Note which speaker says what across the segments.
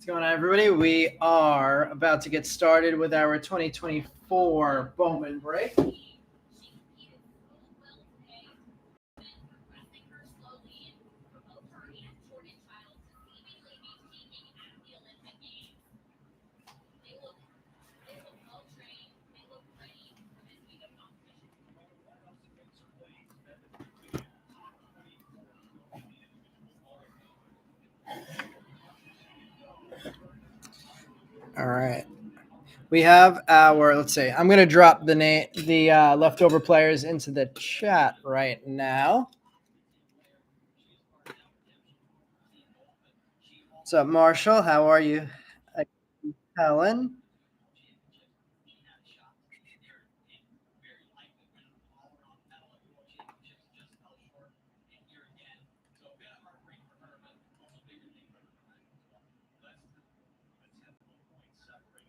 Speaker 1: What's going on, everybody? We are about to get started with our 2024 Bowman break. All right. We have our, let's see, I'm going to drop the leftover players into the chat right now. What's up, Marshall? How are you? Helen?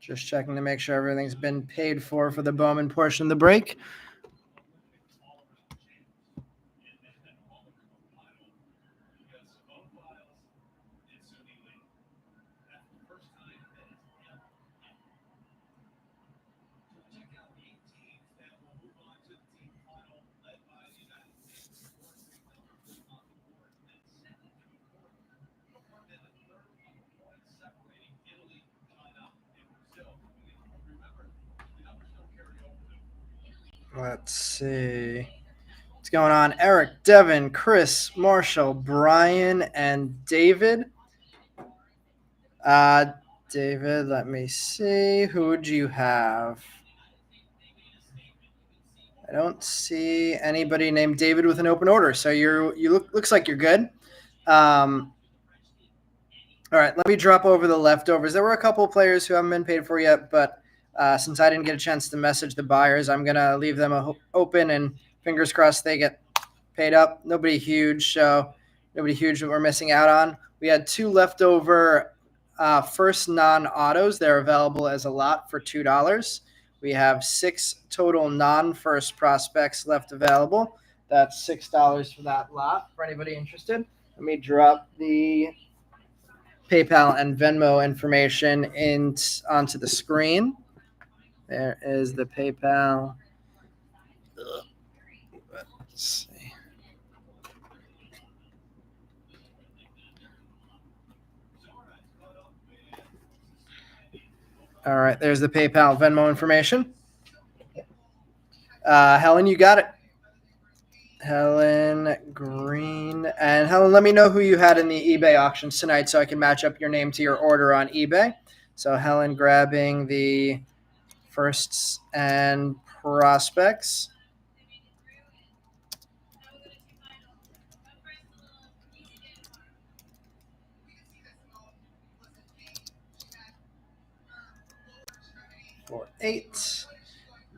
Speaker 1: Just checking to make sure everything's been paid for the Bowman portion of the break. Let's see. What's going on? Eric, Devin, Chris, Marshall, Brian, and David. David, let me see. Who would you have? I don't see anybody named David with an open order, so looks like you're good. All right, let me drop over the leftovers. There were a couple of players who haven't been paid for yet, but since I didn't get a chance to message the buyers, I'm gonna leave them open and fingers crossed they get paid up. Nobody huge that we're missing out on. We had two leftover first non-autos. They're available as a lot for $2. We have 6 total non-first prospects left available. That's $6 for that lot for anybody interested. Let me drop the PayPal and Venmo information onto the screen. There is the PayPal. Let's see. All right, there's the PayPal Venmo information. Helen, you got it. Helen Green. And Helen, let me know who you had in the eBay auctions tonight so I can match up your name to your order on eBay. So Helen grabbing the firsts and prospects. For 8.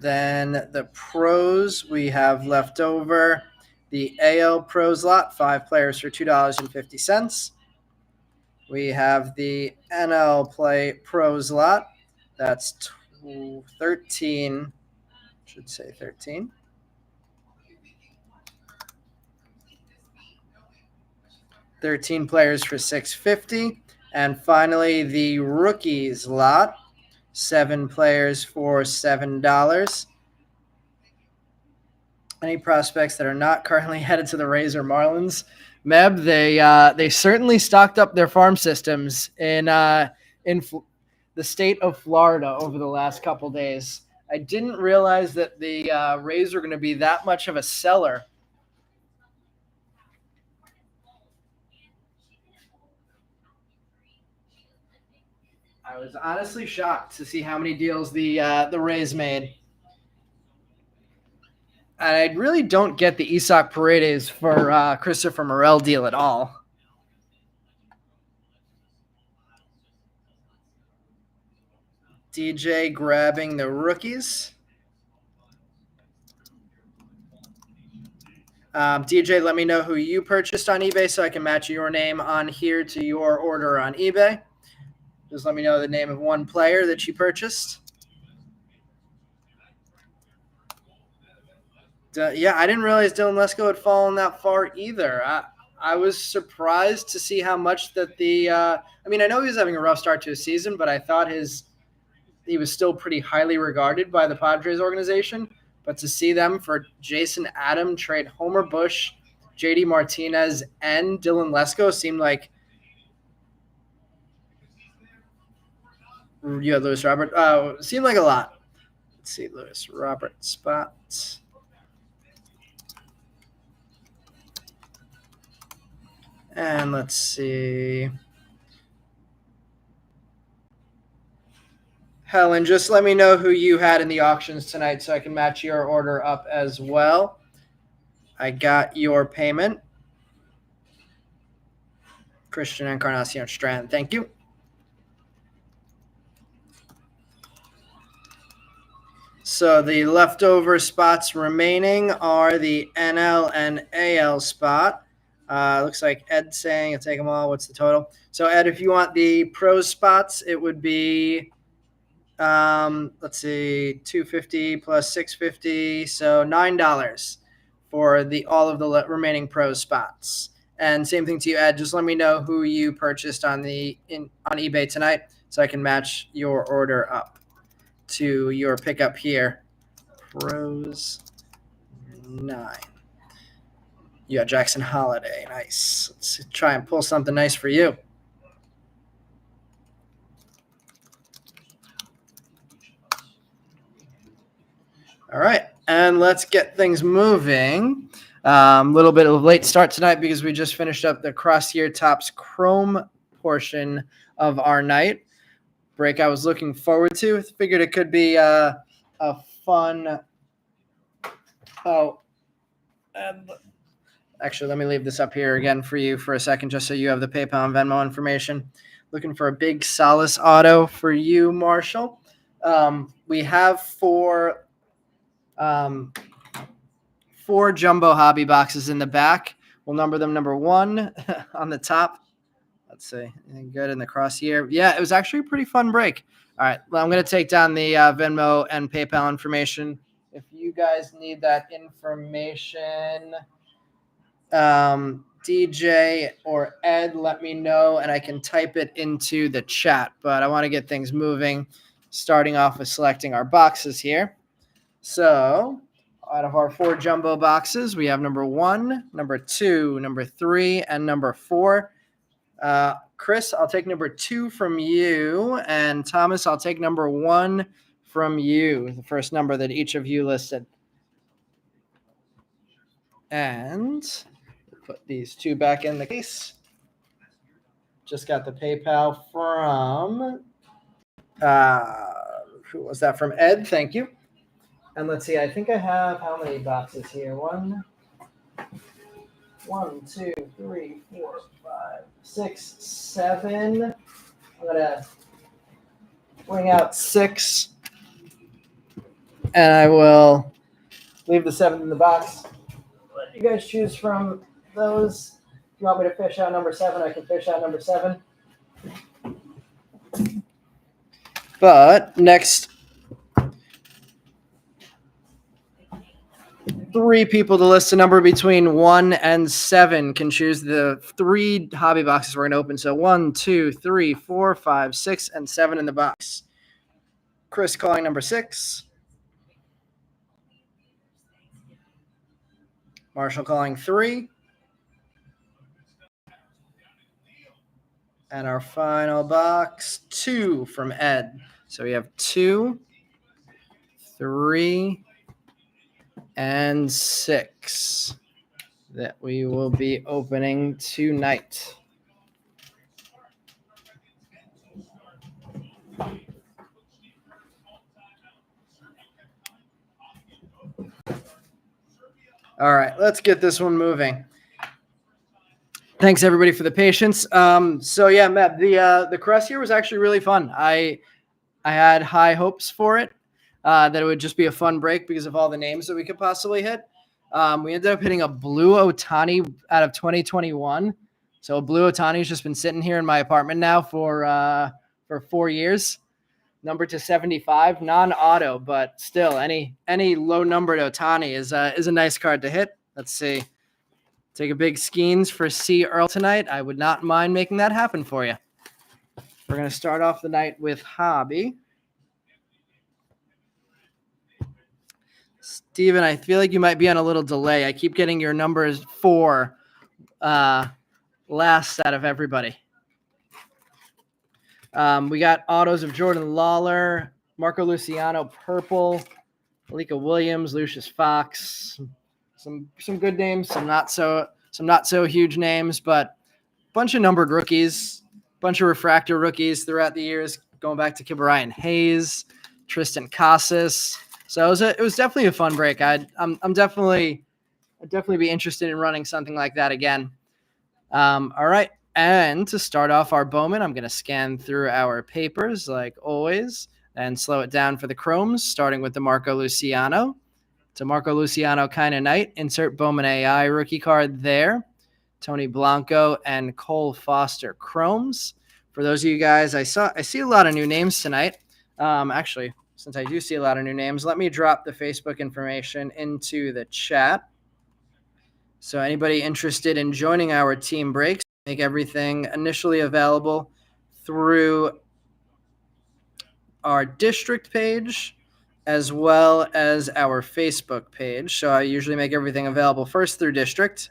Speaker 1: Then the pros we have left over. The AL pros lot, 5 players for $2.50. We have the NL play pros lot. That's 13. Should say 13. $13 players for $6.50. And finally, the rookies lot, 7 players for $7. Any prospects that are not currently headed to the Rays or Marlins? Meb, they certainly stocked up their farm systems in the state of Florida over the last couple days. I didn't realize that the Rays were going to be that much of a seller. I was honestly shocked to see how many deals the Rays made. I really don't get the Isaac Paredes for Christopher Morel deal at all. DJ grabbing the rookies. DJ, let me know who you purchased on eBay so I can match your name on here to your order on eBay. Just let me know the name of one player that you purchased. Yeah, I didn't realize Dylan Lesko had fallen that far either. I was surprised to see how much that I mean, I know he was having a rough start to his season, but I thought he was still pretty highly regarded by the Padres organization. But to see them for Jason Adam trade Homer Bush, JD Martinez, and Dylan Lesko seemed like you had Lewis Robert. Seemed like a lot. Let's see, Lewis Robert spots. And let's see. Helen, just let me know who you had in the auctions tonight so I can match your order up as well. I got your payment. Christian Encarnacion Strand, thank you. So the leftover spots remaining are the NL and AL spot. Looks like Ed's saying I'll take them all. What's the total? So Ed, if you want the pro spots, it would be let's see, $250 plus $650, so $9 for all of the remaining pro spots. And same thing to you, Ed. Just let me know who you purchased on eBay tonight, so I can match your order up to your pickup here. Pros 9. You got Jackson Holiday. Nice. Let's try and pull something nice for you. All right, and let's get things moving. A little bit of a late start tonight because we just finished up the Cross-Year Topps Chrome portion of our night. Break I was looking forward to. Figured it could be a fun. Actually, let me leave this up here again for you for a second, just so you have the PayPal and Venmo information. Looking for a big Solace auto for you, Marshall. We have four jumbo hobby boxes in the back. We'll number them number 1 on the top. Let's see. Good in the cross-year. Yeah, it was actually a pretty fun break. All right. Well, I'm going to take down the Venmo and PayPal information. If you guys need that information, DJ or Ed, let me know, and I can type it into the chat. But I want to get things moving, starting off with selecting our boxes here. So out of our 4 jumbo boxes, we have number 1, number 2, number 3, and number 4. Chris, I'll take number 2 from you, and Thomas, I'll take number 1 from you, the first number that each of you listed. And put these 2 back in the case. Just got the PayPal from, who was that from? Ed, thank you. And let's see, I think I have how many boxes here? 1, 2, 3, 4, 5, 6, 7. I'm going to bring out 6. And I will leave the 7th in the box. Let you guys choose from those. If you want me to fish out number 7, I can fish out number 7. But next 3 people to list a number between 1 and 7 can choose the 3 hobby boxes we're going to open. So 1, 2, 3, 4, 5, 6, and 7 in the box. Chris calling number 6. Marshall calling 3. And our final box, 2 from Ed. So we have 2, 3, and 6 that we will be opening tonight. All right, let's get this one moving. Thanks everybody for the patience. So yeah, Matt, the crest here was actually really fun. I had high hopes for it, that it would just be a fun break because of all the names that we could possibly hit. We ended up hitting a blue Ohtani out of 2021. So blue Ohtani's just been sitting here in my apartment now for 4 years. Number to 75, non-auto, but still any low numbered Ohtani is a nice card to hit. Let's see. Take a big Skeens for C. Earl tonight. I would not mind making that happen for you. We're going to start off the night with Hobby. Steven, I feel like you might be on a little delay. I keep getting your numbers 4 last out of everybody. We got autos of Jordan Lawler, Marco Luciano, purple, Alika Williams, Lucius Fox, some good names, some not so huge names, but a bunch of numbered rookies, bunch of refractor rookies throughout the years, going back to Kibarian Hayes, Tristan Casas. So it was definitely a fun break. I'd definitely be interested in running something like that again. All right. And to start off our Bowman, I'm going to scan through our papers like always and slow it down for the chromes, starting with the Marco Luciano. It's a Marco Luciano kind of night. Insert Bowman AI rookie card there. Tony Blanco and Cole Foster chromes. For those of you guys, I see a lot of new names tonight. Actually, since I do see a lot of new names, let me drop the Facebook information into the chat. So anybody interested in joining our team breaks, make everything initially available through our district page as well as our Facebook page. So I usually make everything available first through district.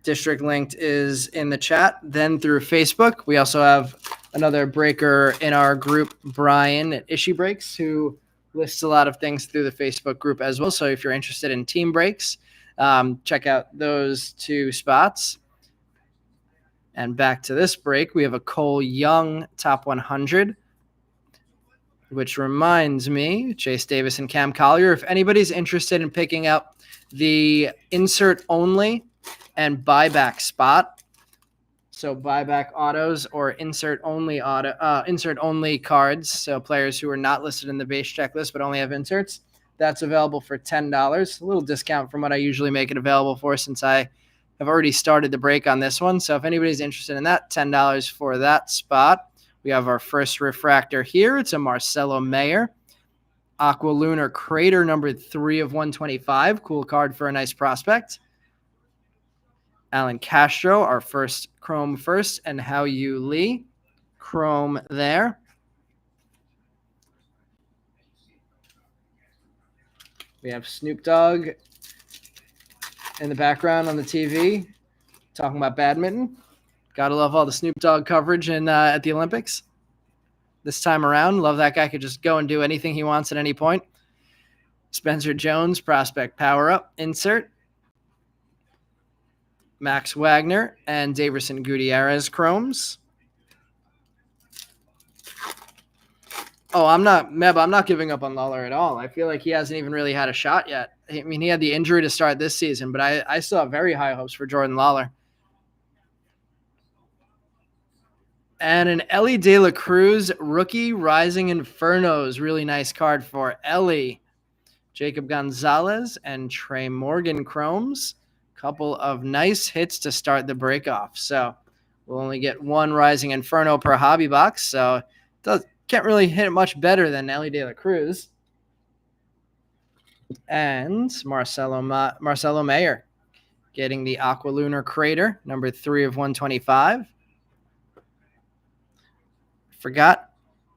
Speaker 1: District linked is in the chat, then through Facebook. We also have another breaker in our group, Brian at Issue Breaks, who lists a lot of things through the Facebook group as well. So if you're interested in team breaks, check out those 2 spots. And back to this break, we have a Cole Young top 100, which reminds me, Chase Davis and Cam Collier, if anybody's interested in picking up the insert only and buyback spot, so buyback autos or insert only cards, so players who are not listed in the base checklist but only have inserts, that's available for $10. A little discount from what I usually make it available for, since I have already started the break on this one. So if anybody's interested in that, $10 for that spot. We have our first refractor here. It's a Marcelo Mayer. Aqua Lunar Crater, number 3 of 125. Cool card for a nice prospect. Alan Castro, our first chrome first, and Hao Yu Lee. Chrome there. We have Snoop Dogg in the background on the TV talking about badminton. Gotta love all the Snoop Dogg coverage at the Olympics this time around. Love that guy could just go and do anything he wants at any point. Spencer Jones, prospect power up, insert. Max Wagner and Daverson Gutierrez chromes. Oh, I'm not giving up on Lawler at all. I feel like he hasn't even really had a shot yet. I mean, he had the injury to start this season, but I still have very high hopes for Jordan Lawler. And an Ellie De La Cruz rookie Rising Infernos. Really nice card for Ellie. Jacob Gonzalez and Trey Morgan chromes. Couple of nice hits to start the break off. So we'll only get 1 Rising Inferno per hobby box. So can't really hit it much better than Ellie De La Cruz. And Marcelo Mayer getting the Aqua Lunar Crater, number 3 of 125. Forgot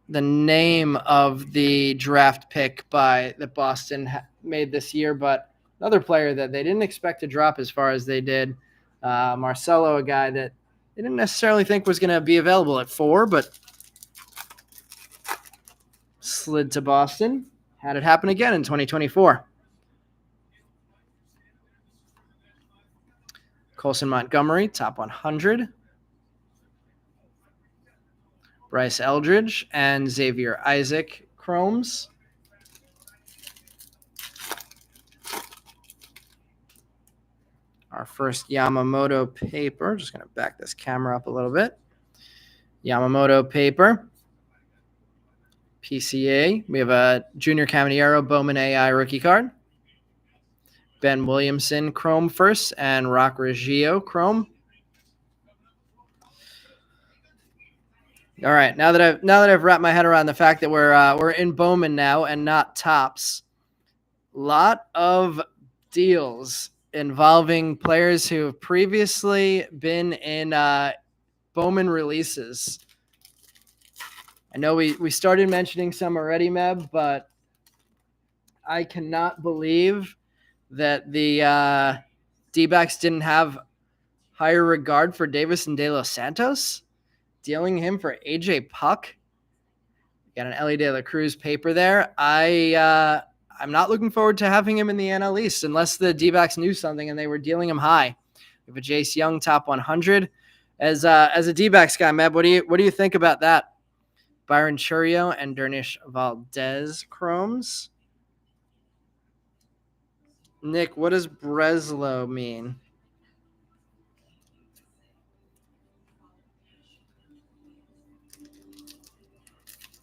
Speaker 1: the name of the draft pick that Boston made this year, but another player that they didn't expect to drop as far as they did. Marcelo, a guy that they didn't necessarily think was going to be available at 4, but slid to Boston. Had it happen again in 2024. Colson Montgomery, top 100. Bryce Eldridge and Xavier Isaac chromes. Our first Yamamoto paper. Just going to back this camera up a little bit. Yamamoto paper. PCA. We have a Junior Caminero Bowman AI rookie card. Ben Williamson chrome first and Rock Reggio chrome. All right, now that I've wrapped my head around the fact that we're in Bowman now and not tops, lot of deals involving players who have previously been in Bowman releases. I know we started mentioning some already, Meb, but I cannot believe that the D-backs didn't have higher regard for Davis and De Los Santos, dealing him for AJ Puck. Got an Ellie De La Cruz paper there. I'm not looking forward to having him in the NL East unless the D-backs knew something and they were dealing him high. We have a Jace Young top 100. As a D-backs guy, Meb, what do you think about that? Byron Churio and Dernish Valdez chromes. Nick, what does Breslow mean?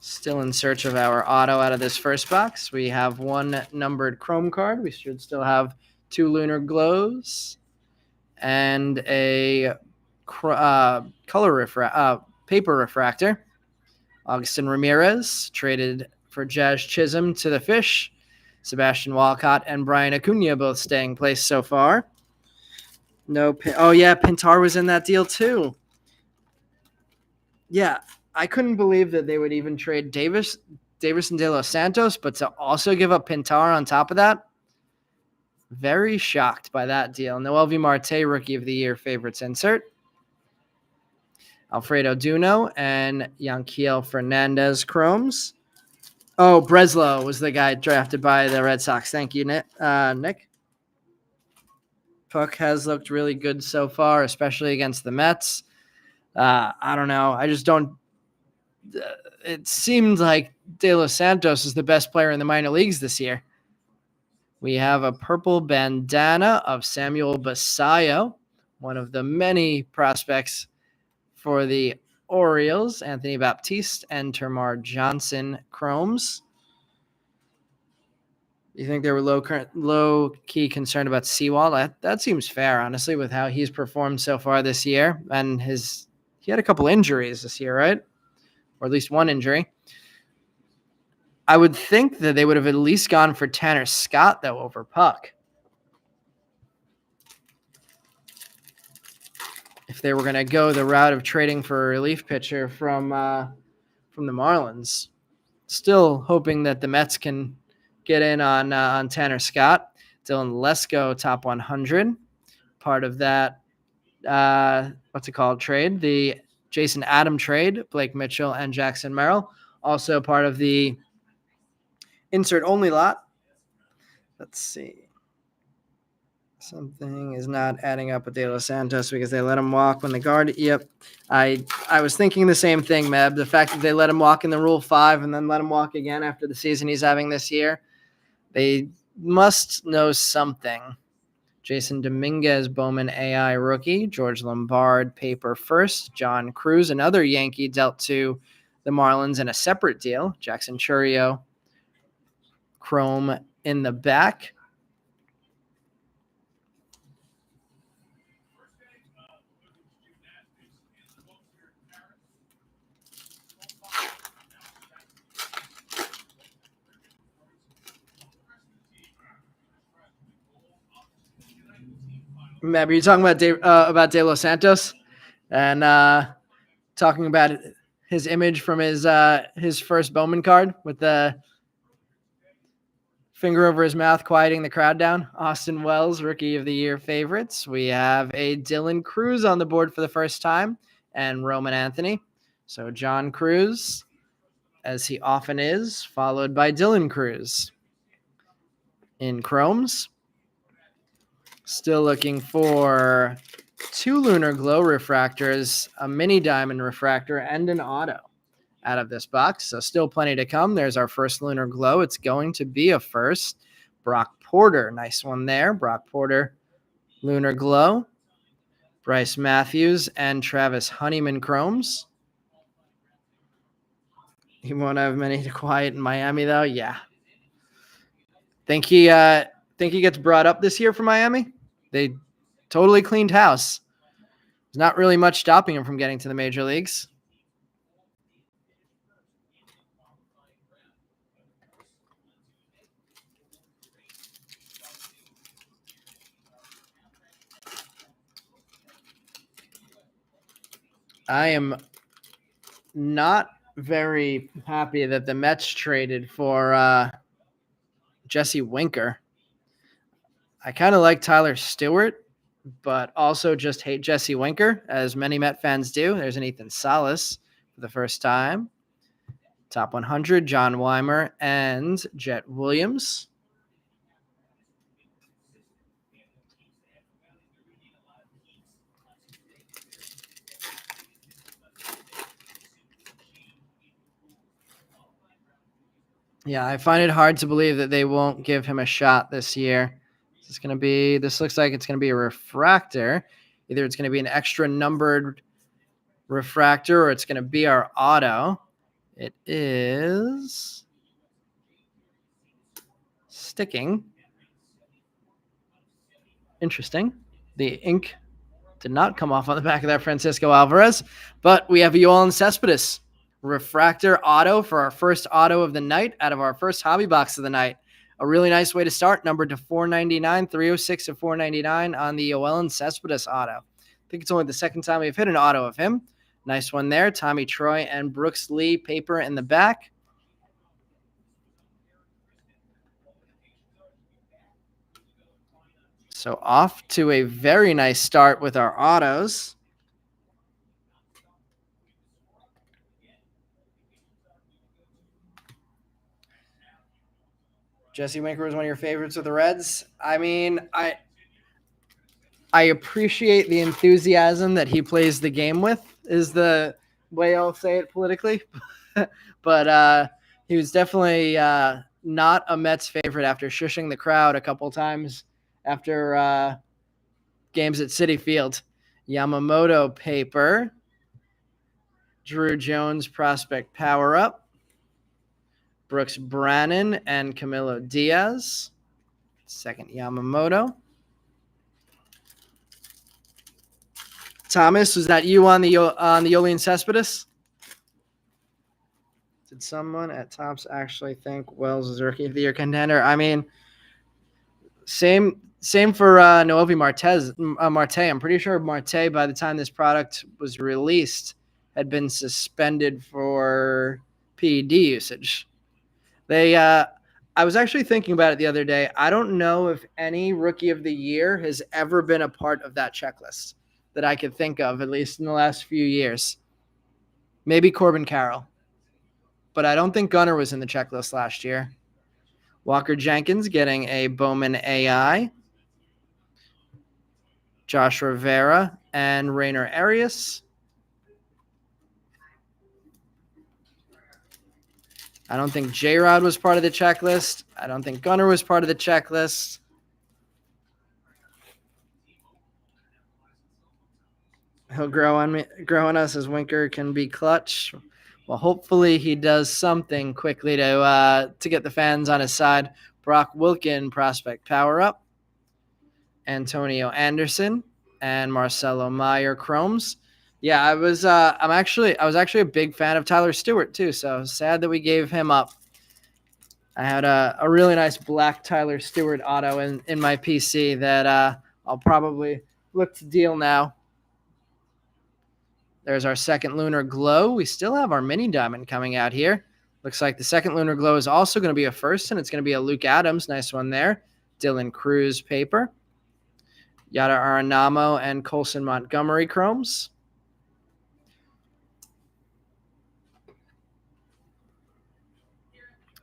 Speaker 1: Still in search of our auto out of this first box. We have one numbered chrome card. We should still have 2 lunar glows and a paper refractor. Augustin Ramirez traded for Jazz Chisholm to the Fish. Sebastian Walcott and Brian Acuna both staying placed so far. Pintar was in that deal too. Yeah, I couldn't believe that they would even trade Davis and De Los Santos, but to also give up Pintar on top of that, very shocked by that deal. Noel V. Marte, Rookie of the Year favorites insert. Alfredo Duno and Yanquiel Fernandez chromes. Oh, Breslow was the guy drafted by the Red Sox. Thank you, Nick. Puck has looked really good so far, especially against the Mets. I don't know. I just don't. It seems like De Los Santos is the best player in the minor leagues this year. We have a purple bandana of Samuel Basayo, one of the many prospects for the Orioles. Anthony Baptiste and Termar Johnson chromes. You think they were low key concerned about Seawald? That seems fair, honestly, with how he's performed so far this year. And he had a couple injuries this year, right? Or at least one injury. I would think that they would have at least gone for Tanner Scott, though, over Puck. If they were going to go the route of trading for a relief pitcher from the Marlins. Still hoping that the Mets can get in on Tanner Scott. Dylan Lesko, top 100. Part of that, trade? The Jason Adam trade, Blake Mitchell and Jackson Merrill. Also part of the insert only lot. Let's see. Something is not adding up with De Los Santos because they let him walk when the guard. Yep. I was thinking the same thing, Meb. The fact that they let him walk in the Rule 5 and then let him walk again after the season he's having this year, they must know something. Jason Dominguez, Bowman AI rookie. George Lombard, paper first. John Cruz, another Yankee, dealt to the Marlins in a separate deal. Jackson Churio, chrome in the back. Mab, are you talking about De Los Santos and talking about his image from his first Bowman card with the finger over his mouth, quieting the crowd down? Austin Wells, Rookie of the Year favorites. We have a Dylan Cruz on the board for the first time and Roman Anthony. So John Cruz, as he often is, followed by Dylan Cruz. In chromes, still looking for 2 lunar glow refractors, a mini diamond refractor, and an auto out of this box. So still plenty to come. There's our first lunar glow. It's going to be a first. Brock Porter, nice one there. Brock Porter, lunar glow. Bryce Matthews and Travis Honeyman chromes. He won't have many to quiet in Miami, though. Yeah. Think he gets brought up this year for Miami? They totally cleaned house. There's not really much stopping him from getting to the major leagues. I am not very happy that the Mets traded for Jesse Winker. I kind of like Tyler Stewart, but also just hate Jesse Winker, as many Met fans do. There's an Ethan Salas for the first time. Top 100, John Weimer and Jet Williams. Yeah, I find it hard to believe that they won't give him a shot this year. This looks like it's going to be a refractor. Either it's going to be an extra numbered refractor or it's going to be our auto. It is sticking. Interesting. The ink did not come off on the back of that Francisco Alvarez, but we have Yoelis Cespedes. Refractor auto for our first auto of the night out of our first hobby box of the night. A really nice way to start, numbered to 499, 306 to 499 on the Yoelis Cespedes auto. I think it's only the second time we've hit an auto of him. Nice one there. Tommy Troy and Brooks Lee paper in the back. So off to a very nice start with our autos. Jesse Winker was one of your favorites with the Reds. I mean, I appreciate the enthusiasm that he plays the game with, is the way I'll say it politically. But he was definitely not a Mets favorite after shushing the crowd a couple times after games at Citi Field. Yamamoto paper. Drew Jones prospect power up. Brooks Brannan and Camilo Diaz. Second Yamamoto. Thomas, was that you on the Yoelis Cespedes? Did someone at Tops actually think Wells is Rookie of the Year contender? I mean, same for Noelvi Marte. I'm pretty sure Marte, by the time this product was released, had been suspended for PED usage. I was actually thinking about it the other day. I don't know if any Rookie of the Year has ever been a part of that checklist that I could think of, at least in the last few years. Maybe Corbin Carroll. But I don't think Gunnar was in the checklist last year. Walker Jenkins getting a Bowman AI. Josh Rivera and Rainer Arias. I don't think J-Rod was part of the checklist. I don't think Gunnar was part of the checklist. He'll grow on us as Winker can be clutch. Well, hopefully he does something quickly to get the fans on his side. Brock Wilken prospect power up. Antonio Anderson and Marcelo Meyer chromes. Yeah, I was actually a big fan of Tyler Stewart too, so sad that we gave him up. I had a really nice black Tyler Stewart auto in my PC that I'll probably look to deal now. There's our second Lunar Glow. We still have our mini diamond coming out here. Looks like the second Lunar Glow is also going to be a first, and it's going to be a Luke Adams. Nice one there. Dylan Cruz paper. Yada Aranamo and Colson Montgomery chromes.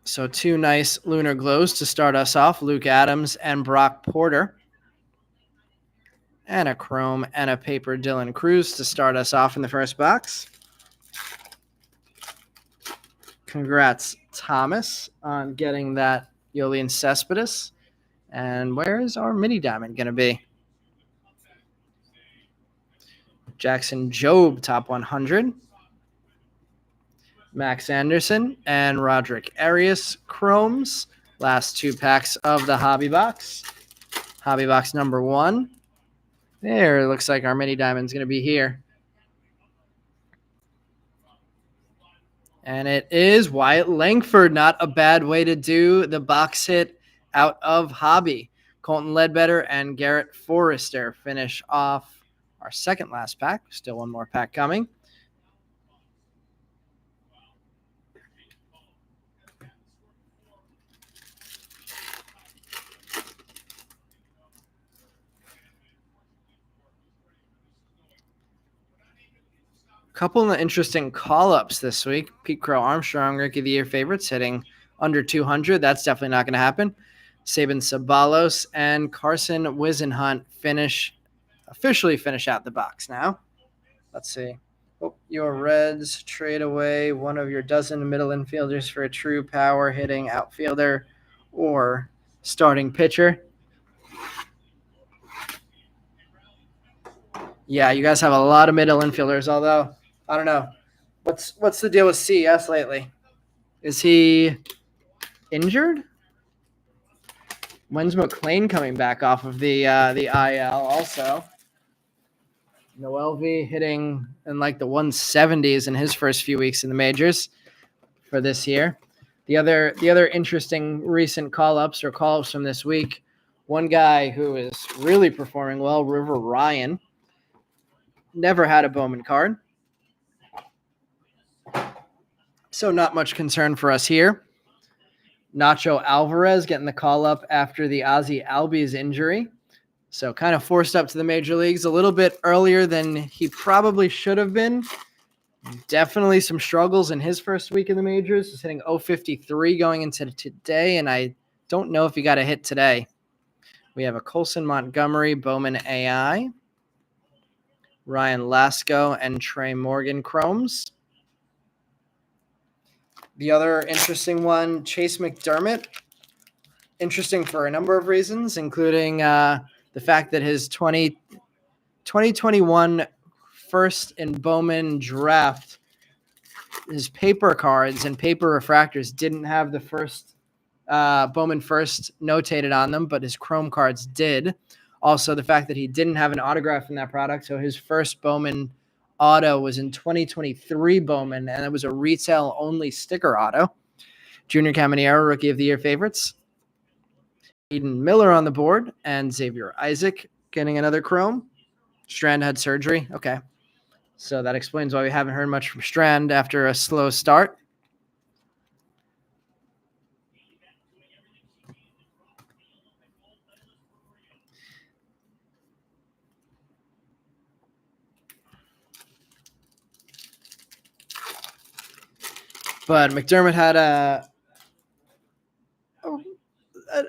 Speaker 1: So two nice Lunar Glows to start us off, Luke Adams and Brock Porter. And a chrome and a paper Dylan Cruz to start us off in the first box. Congrats, Thomas, on getting that Yoelis Cespedes. And where is our mini diamond going to be? Jackson Jobe, top 100. Max Anderson and Roderick Arias chromes. Last two packs of the hobby box. Hobby box number 1. There, it looks like our mini diamond's going to be here. And it is Wyatt Langford. Not a bad way to do the box hit out of hobby. Colton Ledbetter and Garrett Forrester finish off our second last pack. Still one more pack coming. couple of interesting call-ups this week. Pete Crow Armstrong, Rookie of the Year favorites, hitting under 200. That's definitely not going to happen. Sabin Sabalos and Carson Wisenhunt officially finish out the box now. Let's see. Hope your Reds trade away one of your dozen middle infielders for a true power hitting outfielder or starting pitcher. Yeah, you guys have a lot of middle infielders, although I don't know. What's the deal with CS lately? Is he injured? When's McClain coming back off of the IL also? Noel V hitting in like the 170s in his first few weeks in the majors for this year. The other interesting recent call-ups from this week, one guy who is really performing well, River Ryan, never had a Bowman card. So not much concern for us here. Nacho Alvarez getting the call-up after the Ozzie Albies injury. So kind of forced up to the major leagues a little bit earlier than he probably should have been. Definitely some struggles in his first week in the majors. He's hitting 053 going into today, and I don't know if he got a hit today. We have a Colson Montgomery, Bowman AI, Ryan Lasco, and Trey Morgan Chromes. The other interesting one, Chase McDermott. Interesting for a number of reasons, including the fact that his 2021 first in Bowman draft, his paper cards and paper refractors didn't have the first Bowman first notated on them, but his Chrome cards did. Also, the fact that he didn't have an autograph in that product, so his first Bowman auto was in 2023 Bowman, and it was a retail-only sticker auto. Junior Caminero, Rookie of the Year favorites. Eden Miller on the board, and Xavier Isaac getting another Chrome. Strand had surgery. Okay. So that explains why we haven't heard much from Strand after a slow start. But McDermott had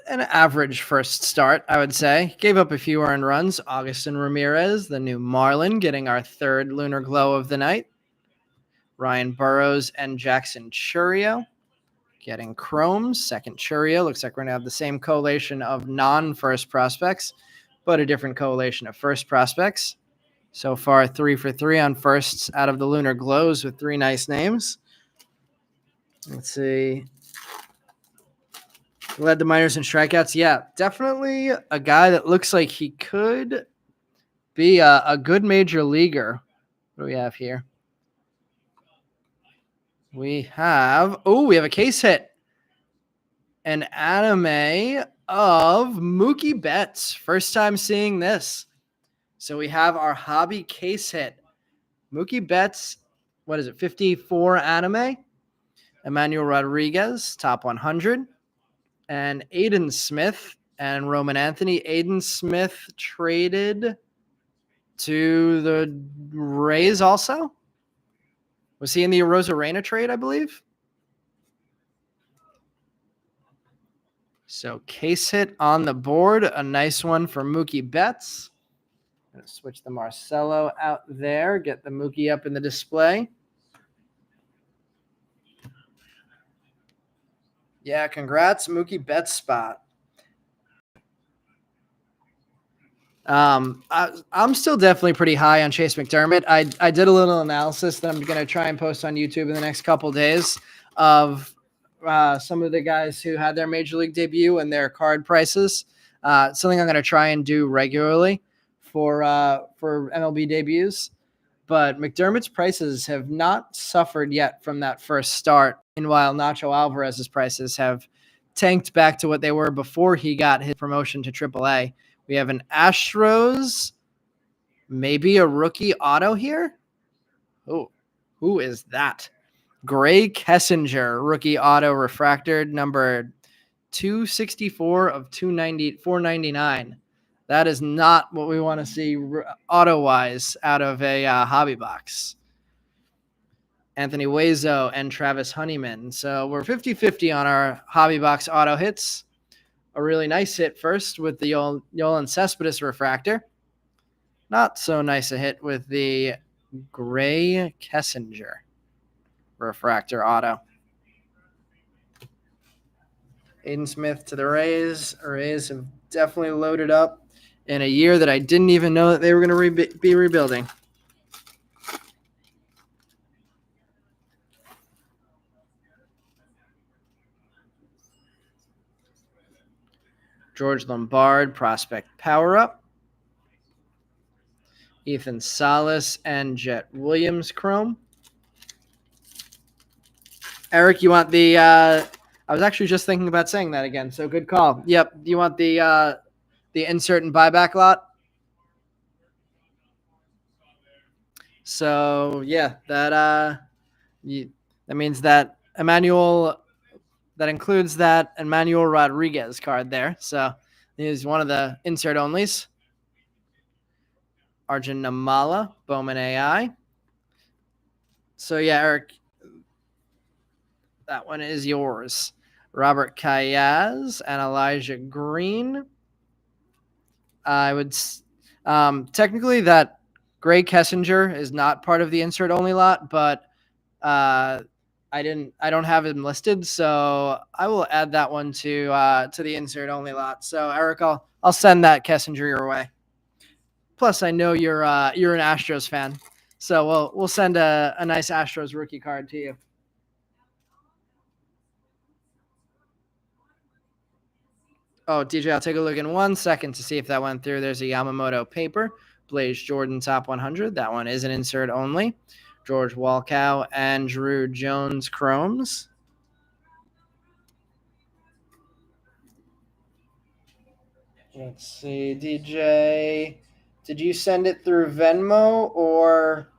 Speaker 1: an average first start, I would say. Gave up a few earned runs. Augustin Ramirez, the new Marlin, getting our third Lunar Glow of the night. Ryan Burrows and Jackson Churio getting Chromes. Second Churio. Looks like we're going to have the same collation of non-first prospects, but a different collation of first prospects. So far, 3 for 3 on firsts out of the Lunar Glows with 3 nice names. Let's see. Led the minors in strikeouts. Yeah, definitely a guy that looks like he could be a good major leaguer. What do we have here? We have a case hit. An anime of Mookie Betts. First time seeing this. So we have our hobby case hit. Mookie Betts, 54 anime? Emmanuel Rodriguez, top 100. And Aiden Smith and Roman Anthony. Aiden Smith traded to the Rays also. Was he in the Arozarena trade, I believe? So case hit on the board. A nice one for Mookie Betts. I'm going to switch the Marcelo out there. Get the Mookie up in the display. Yeah, congrats, Mookie Betts spot. I'm still definitely pretty high on Chase McDermott. I did a little analysis that I'm going to try and post on YouTube in the next couple days of some of the guys who had their major league debut and their card prices. Something I'm going to try and do regularly for MLB debuts. But McDermott's prices have not suffered yet from that first start. Meanwhile, Nacho Alvarez's prices have tanked back to what they were before he got his promotion to AAA. We have an Astros, maybe a rookie auto here. Oh, who is that? Gray Kessinger, rookie auto refractor, number 264 of 499. That is not what we want to see auto-wise out of a hobby box. Anthony Wazo, and Travis Honeyman. So we're 50-50 on our Hobby Box auto hits. A really nice hit first with the Yolan Cespedes refractor. Not so nice a hit with the Gray Kessinger refractor auto. Aiden Smith to the Rays. Rays have definitely loaded up in a year that I didn't even know that they were going to be rebuilding. George Lombard, prospect power-up. Ethan Salas and Jet Williams chrome. Eric, you want the I was actually just thinking about saying that again, so good call. Yep, you want the insert and buyback lot? So yeah, that means that that includes that Emmanuel Rodriguez card there. So he's one of the insert onlys. Arjun Namala, Bowman AI. So yeah, Eric, that one is yours. Robert Kayaz and Elijah Green. I would technically that Gray Kessinger is not part of the insert only lot, but I don't have him listed, so I will add that one to the insert only lot. So Eric, I'll send that Kessinger your way. Plus, I know you're an Astros fan, so we'll send a nice Astros rookie card to you. Oh, DJ, I'll take a look in 1 second to see if that went through. There's a Yamamoto paper. Blaze Jordan top 100. That one is an insert only. George Walkow and Drew Jones chromes. Let's see, DJ. Did you send it through Venmo or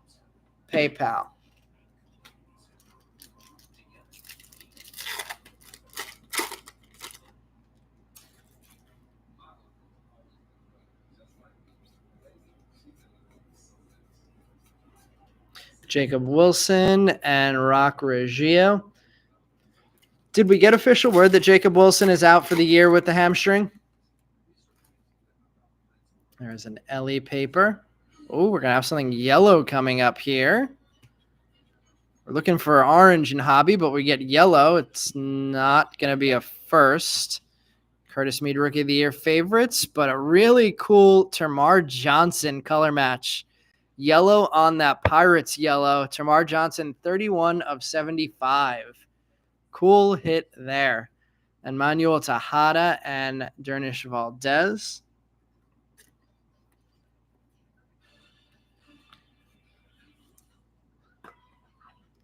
Speaker 1: PayPal? Jacob Wilson and Rock Reggio. Did we get official word that Jacob Wilson is out for the year with the hamstring? There's an Ellie paper. Oh, we're going to have something yellow coming up here. We're looking for orange in hobby, but we get yellow. It's not going to be a first. Curtis Mead Rookie of the Year favorites, but a really cool Termarr Johnson color match. Yellow on that Pirates yellow. Termarr Johnson, 31 of 75. Cool hit there. And Manuel Tejada and Dernish Valdez.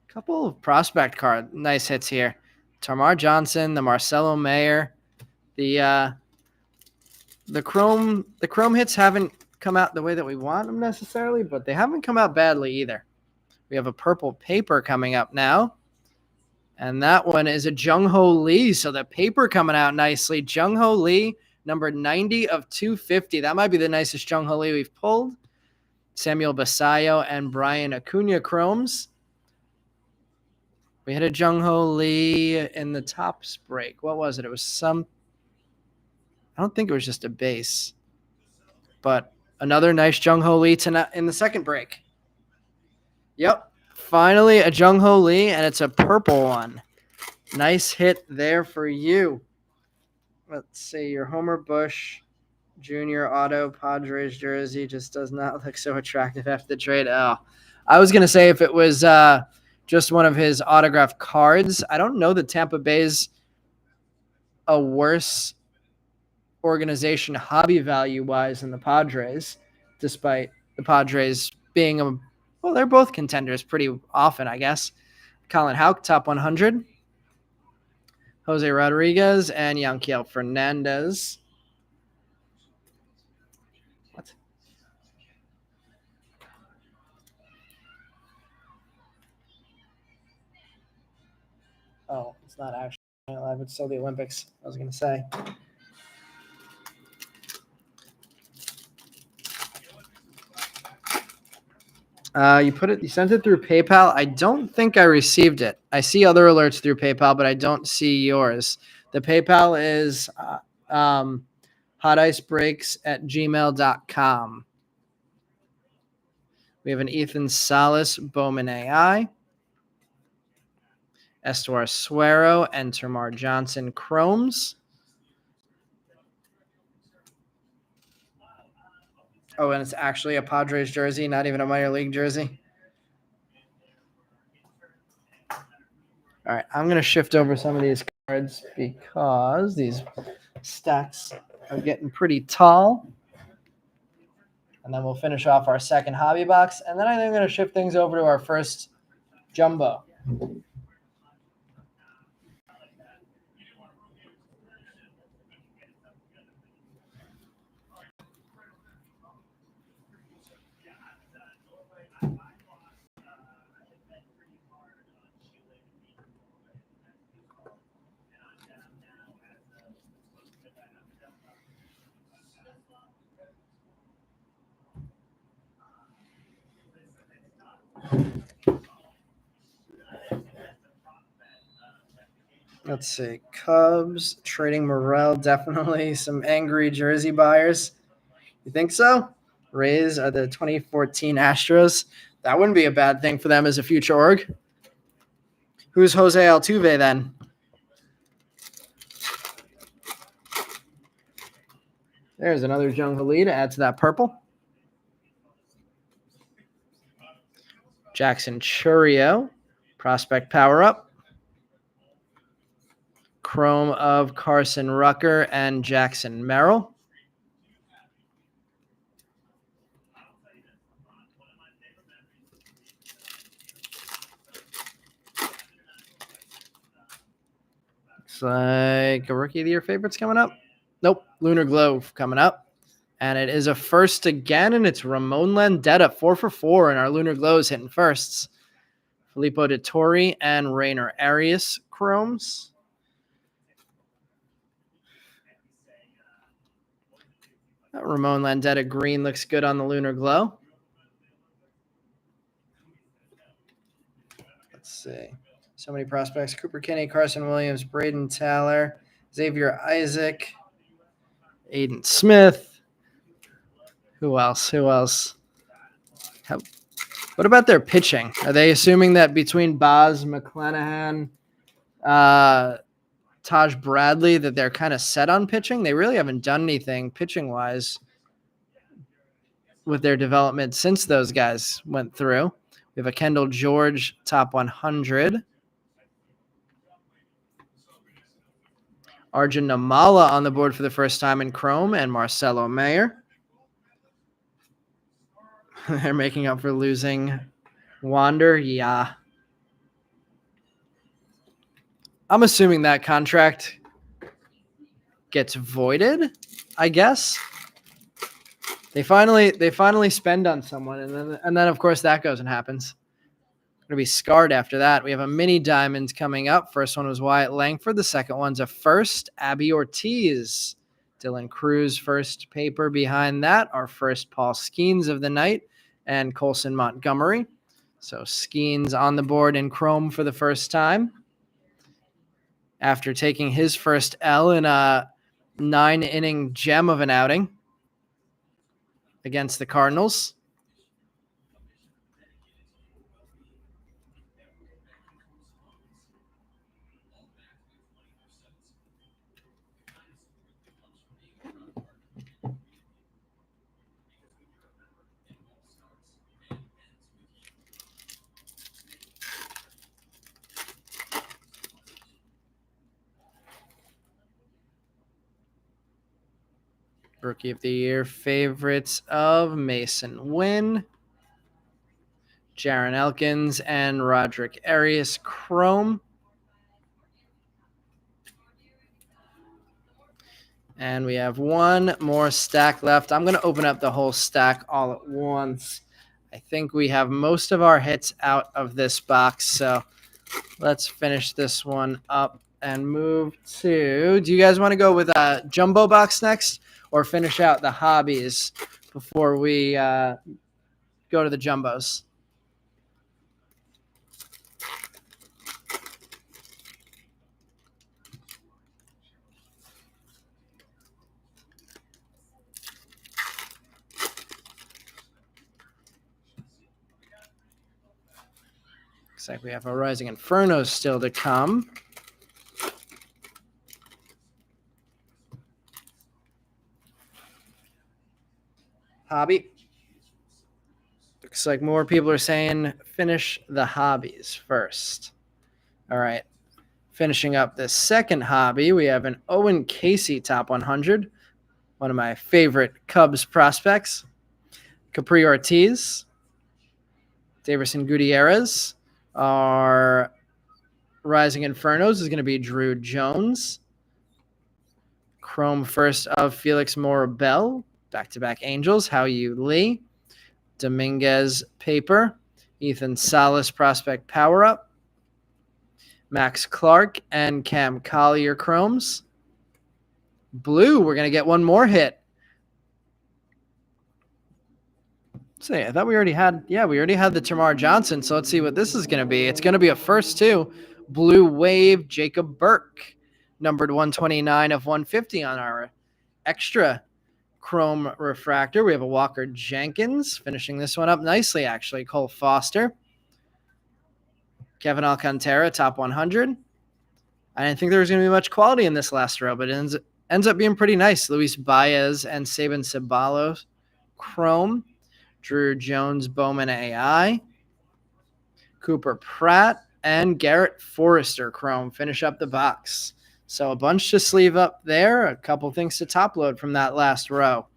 Speaker 1: Couple of prospect card nice hits here. Termarr Johnson, the Marcelo Mayer. The chrome hits haven't come out the way that we want them necessarily, but they haven't come out badly either. We have a purple paper coming up now. And that one is a Jung-Ho Lee. So the paper coming out nicely. Jung-Ho Lee, number 90 of 250. That might be the nicest Jung-Ho Lee we've pulled. Samuel Basayo and Brian Acuna chromes. We had a Jung-Ho Lee in the Topps break. What was it? It was I don't think it was just a base. But another nice Jung-Ho Lee in the second break. Yep. Finally, a Jung-Ho Lee, and it's a purple one. Nice hit there for you. Let's see. Your Homer Bush Junior Auto Padres jersey just does not look so attractive after the trade. Oh, I was going to say if it was just one of his autographed cards. I don't know that Tampa Bay's a worse organization hobby value-wise than the Padres, despite the Padres being they're both contenders pretty often, I guess. Colin Houck, top 100. Jose Rodriguez and Yanquiel Fernandez. What? Oh, it's not actually live. It's still the Olympics, I was going to say. You sent it through PayPal. I don't think I received it. I see other alerts through PayPal, but I don't see yours. The PayPal is hoticebreaks@gmail.com. We have an Ethan Salas, Bowman AI, Estuar Suero, and Termar Johnson, Chromes. Oh, and it's actually a Padres jersey, not even a minor league jersey. All right, I'm going to shift over some of these cards because these stacks are getting pretty tall. And then we'll finish off our second hobby box. And then I think I'm going to shift things over to our first jumbo. Let's see. Cubs, trading Morel, definitely some angry jersey buyers. You think so? Rays are the 2014 Astros. That wouldn't be a bad thing for them as a future org. Who's Jose Altuve then? There's another Jung Ho Lee to add to that purple. Jackson Churio, prospect power up. Chrome of Carson Rucker and Jackson Merrill. Looks like a Rookie of the Year favorite's coming up. Nope, Lunar Glow coming up. And it is a first again, and it's Ramon Landetta, 4 for 4 in our Lunar Glows hitting firsts. Filippo de Torre and Rainer Arias chromes. That Ramon Landetta green looks good on the Lunar Glow. Let's see. So many prospects. Cooper Kinney, Carson Williams, Braden Taylor, Xavier Isaac, Aiden Smith. Who else? What about their pitching? Are they assuming that between Boz, McClanahan, Taj Bradley, that they're kind of set on pitching? They really haven't done anything pitching-wise with their development since those guys went through. We have a Kendall George, top 100. Arjun Namala on the board for the first time in Chrome, and Marcelo Mayer. They're making up for losing Wander. Yeah. I'm assuming that contract gets voided, I guess. They finally spend on someone, and then of course that goes and happens. Going to be scarred after that. We have a mini diamond coming up. First one was Wyatt Langford. The second one's a first, Abby Ortiz. Dylan Cruz, first paper behind that. Our first Paul Skeens of the night, and Colson Montgomery. So Skeens on the board in Chrome for the first time, after taking his first L in a 9-inning gem of an outing against the Cardinals. Rookie of the Year favorites of Mason Wynn, Jaron Elkins, and Roderick Arias Chrome. And we have one more stack left. I'm going to open up the whole stack all at once. I think we have most of our hits out of this box, so let's finish this one up and move to... Do you guys want to go with a jumbo box next, or finish out the hobbies before we go to the jumbos? Looks like we have a Rising Inferno still to come. Hobby. Looks like more people are saying finish the hobbies first. All right. Finishing up the second hobby, we have an Owen Casey top 100, one of my favorite Cubs prospects. Capri Ortiz, Daverson Gutierrez. Our Rising Infernos is going to be Drew Jones. Chrome first of Felix Morabel, back-to-back Angels, How You Lee. Dominguez Paper, Ethan Salas Prospect Power-Up. Max Clark and Cam Collier Chromes. Blue, we're going to get one more hit. Say, I thought we already had, we already had the Tamar Johnson, so let's see what this is going to be. It's going to be a first, too. Blue Wave, Jacob Burke, numbered 129 of 150 on our extra Chrome refractor. We have a Walker Jenkins, finishing this one up nicely, actually. Cole Foster. Kevin Alcantara, top 100. I didn't think there was going to be much quality in this last row, but it ends up being pretty nice. Luis Baez and Saban Ceballos, Chrome. Drew Jones, Bowman AI. Cooper Pratt and Garrett Forrester, Chrome. Finish up the box. So a bunch to sleeve up there. A couple things to top load from that last row.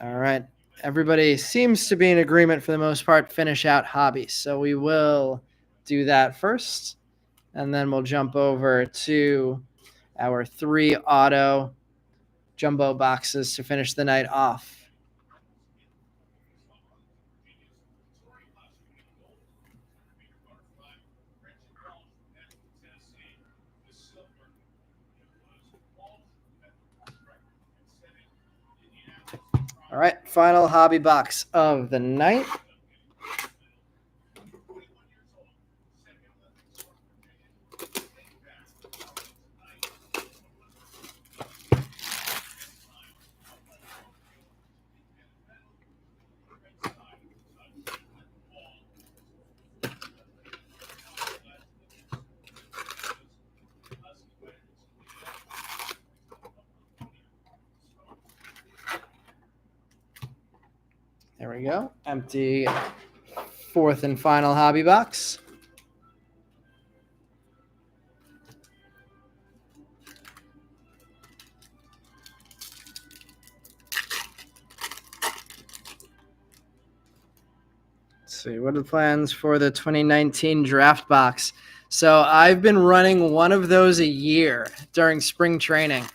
Speaker 1: All right. Everybody seems to be in agreement for the most part. Finish out hobbies. So we will do that first. And then we'll jump over to our 3 auto jumbo boxes to finish the night off. All right, final hobby box of the night. There we go. Empty 4th and final hobby box. Let's see, what are the plans for the 2019 draft box? So I've been running one of those a year during spring training.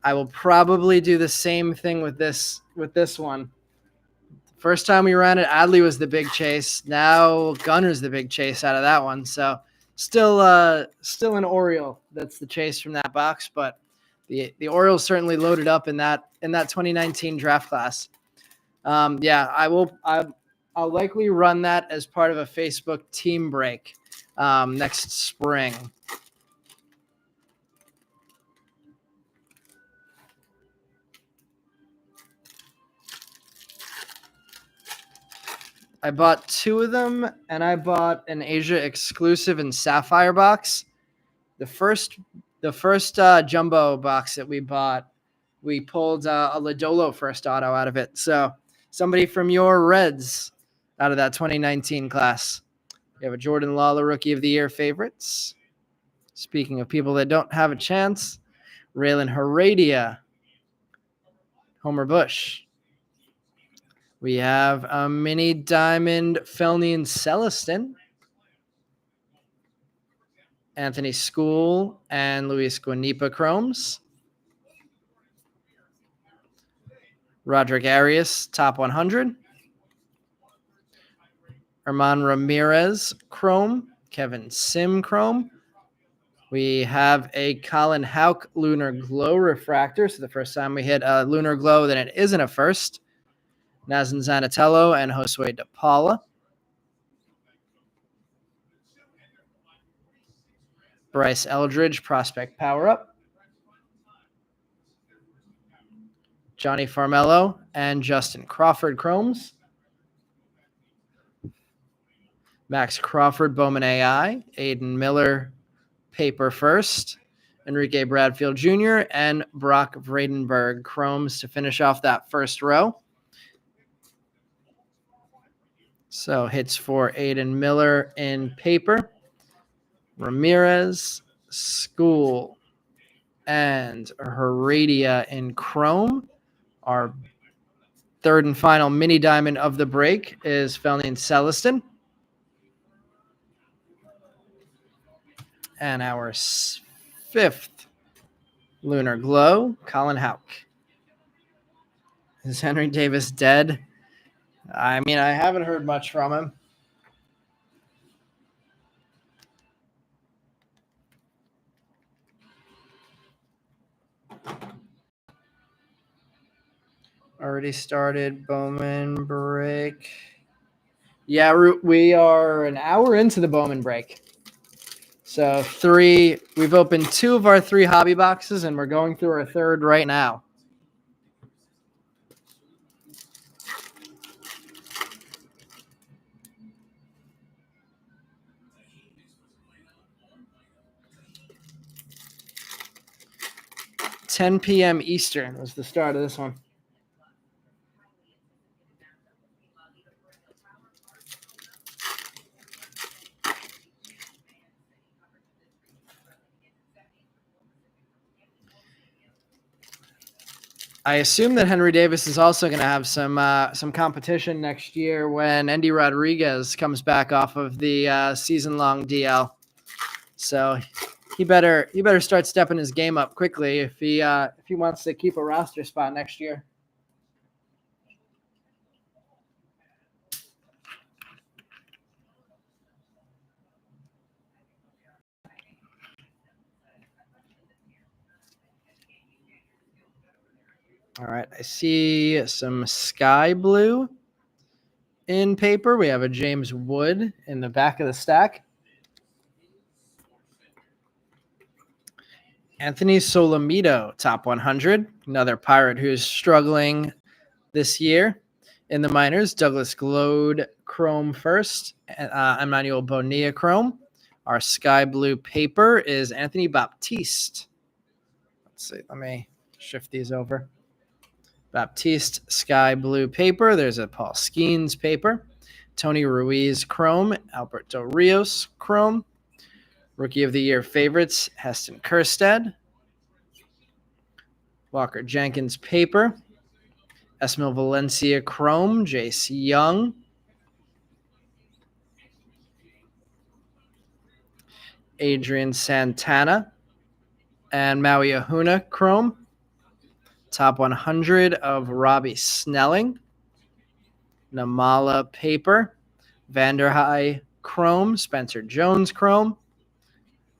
Speaker 1: I will probably do the same thing with this one. First time we ran it, Adley was the big chase. Now Gunner's the big chase out of that one. So still an Oriole that's the chase from that box, but the Orioles certainly loaded up in that 2019 draft class. I'll likely run that as part of a Facebook team break next spring. I bought 2 of them, and I bought an Asia exclusive and Sapphire box. The first jumbo box that we bought, we pulled a Lodolo first auto out of it. So somebody from your Reds out of that 2019 class. We have a Jordan Lawler Rookie of the Year favorites. Speaking of people that don't have a chance, Raylan Heredia, Homer Bush. We have a mini diamond Felny and Celestin, Anthony School and Luis Guanipa Chromes. Roderick Arias, top 100. Herman Ramirez Chrome, Kevin Sim Chrome. We have a Colin Houck Lunar Glow refractor. So the first time we hit a Lunar Glow, then it isn't a first. Nazan Zanatello and Josue De Paula. Bryce Eldridge, Prospect Power Up. Johnny Farmello, and Justin Crawford chromes. Max Crawford, Bowman AI, Aiden Miller, paper first, Enrique Bradfield Jr., and Brock Vredenberg chromes to finish off that first row. So hits for Aiden Miller in paper, Ramirez, School, and Heredia in chrome. Our third and final mini diamond of the break is Felney Celestin. And our fifth Lunar Glow, Colin Houck. Is Henry Davis dead? I mean, I haven't heard much from him. Already started Bowman break. Yeah, we are an hour into the Bowman break. So we've opened 2 of our 3 hobby boxes, and we're going through our third right now. $10 p.m. Eastern was the start of this one. I assume that Henry Davis is also going to have some competition next year when Andy Rodriguez comes back off of the season-long DL. So he better start stepping his game up quickly if he wants to keep a roster spot next year. All right, I see some sky blue in paper. We have a James Wood in the back of the stack. Anthony Solomito, top 100. Another Pirate who's struggling this year in the minors. Douglas Glode, chrome first. Emmanuel Bonilla, chrome. Our sky blue paper is Anthony Baptiste. Let's see. Let me shift these over. Baptiste, sky blue paper. There's a Paul Skeens paper. Tony Ruiz, chrome. Alberto Rios, chrome. Rookie of the Year favorites, Heston Kjerstad. Walker Jenkins, paper. Esmil Valencia, chrome. Jace Young. Adrian Santana. And Maui Ahuna, chrome. Top 100 of Robbie Snelling. Namala, paper. Vanderhei, chrome. Spencer Jones, chrome.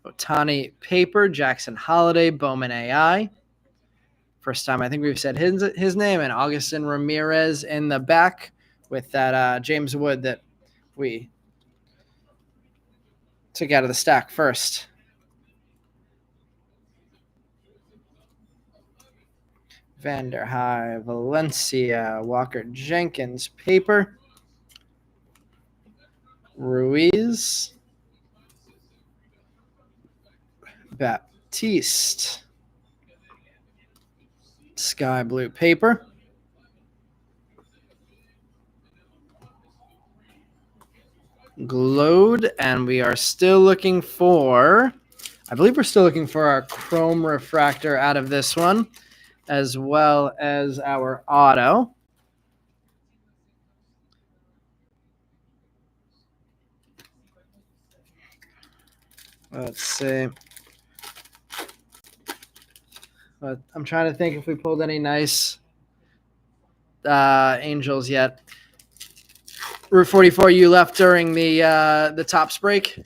Speaker 1: Otani, paper. Jackson Holiday, Bowman AI. First time I think we've said his name. And Augustin Ramirez in the back with that James Wood that we took out of the stack first. Vanderhei, Valencia, Walker Jenkins, paper. Ruiz. Baptiste. Sky blue paper. Glowed, and we are still looking for, I believe we're still looking for our chrome refractor out of this one, as well as our auto. Let's see. I'm trying to think if we pulled any nice Angels yet. Route 44, you left during the Topps break.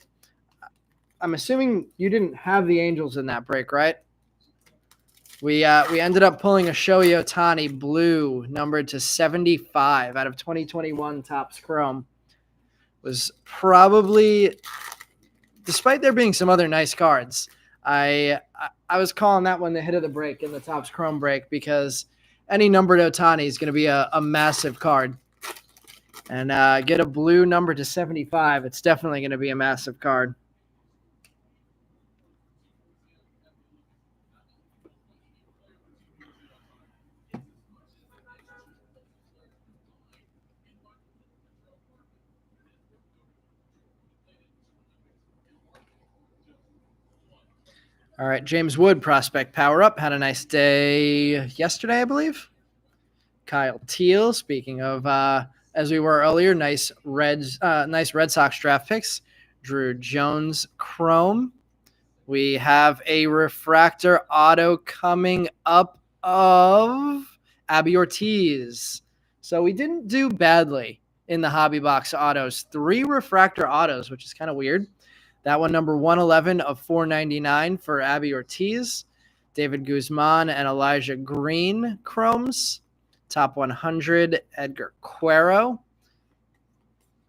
Speaker 1: I'm assuming you didn't have the Angels in that break, right? We ended up pulling a Shohei Ohtani blue numbered to 75 out of 2021 Topps Chrome. Was probably, despite there being some other nice cards, I was calling that one the hit of the break in the Topps Chrome break because any numbered Otani is going to be a massive card. And get a blue number to 75. It's definitely going to be a massive card. All right, James Wood, prospect power up. Had a nice day yesterday, I believe. Kyle Teal, speaking of, as we were earlier, nice Red Sox draft picks. Drew Jones, Chrome. We have a refractor auto coming up of Abby Ortiz. So we didn't do badly in the hobby box autos. 3 refractor autos, which is kind of weird. That one, number 111 of 499 for Abby Ortiz. David Guzman and Elijah Green chromes. Top 100, Edgar Cuero.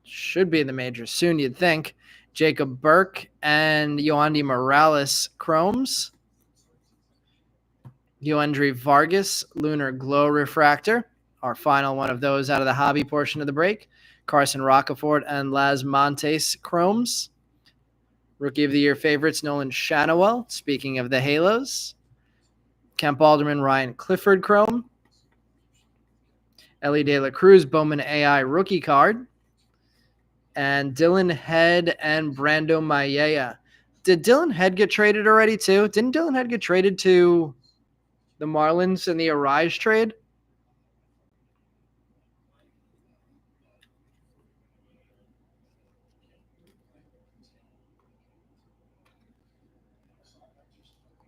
Speaker 1: Should be in the majors soon, you'd think. Jacob Burke and Yoandy Morales chromes. Yoendry Vargas, Lunar Glow Refractor. Our final one of those out of the hobby portion of the break. Carson Rocafort and Laz Montes chromes. Rookie of the Year favorites, Nolan Shanawell, speaking of the Halos. Kemp Alderman, Ryan Clifford chrome. Ellie De La Cruz, Bowman AI rookie card. And Dylan Head and Brando Mayea. Did Dylan Head get traded already too? Didn't Dylan Head get traded to the Marlins in the Arise trade?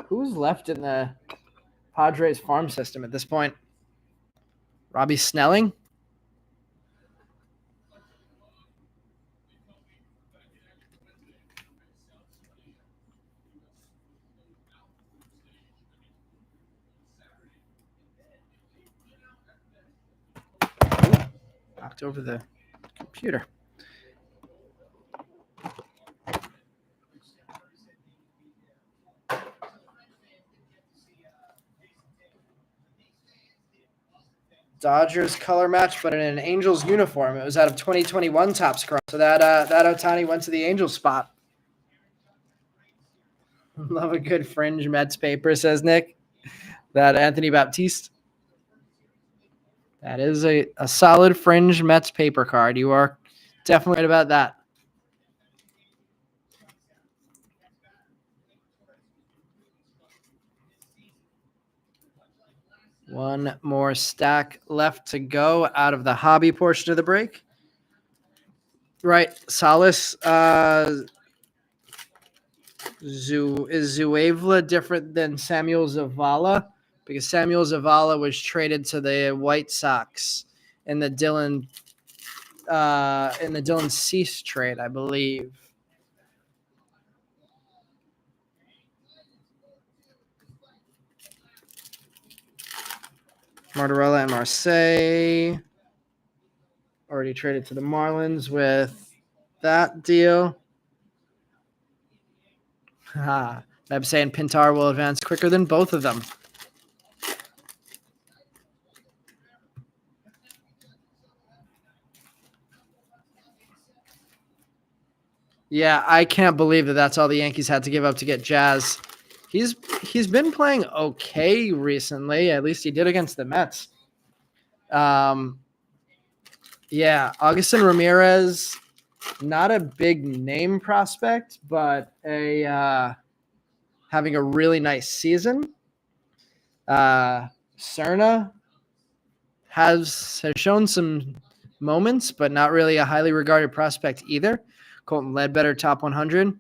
Speaker 1: Who's left in the Padres farm system at this point? Robbie Snelling? Knocked over the computer. Dodgers color match, but in an Angels uniform. It was out of 2021 Topps Chrome. So that Otani went to the Angels spot. Love a good fringe Mets paper, says Nick. That Anthony Baptiste. That is a solid fringe Mets paper card. You are definitely right about that. One more stack left to go out of the hobby portion of the break. Right, Salas. Is Zuavla different than Samuel Zavala? Because Samuel Zavala was traded to the White Sox in the Dylan Cease trade, I believe. Martorella and Marseille already traded to the Marlins with that deal. I'm saying Pintar will advance quicker than both of them. Yeah, I can't believe that that's all the Yankees had to give up to get Jazz. He's been playing okay recently. At least he did against the Mets. Yeah, Augustin Ramirez, not a big name prospect, but having a really nice season. Cerna has shown some moments, but not really a highly regarded prospect either. Colton Ledbetter, top 100.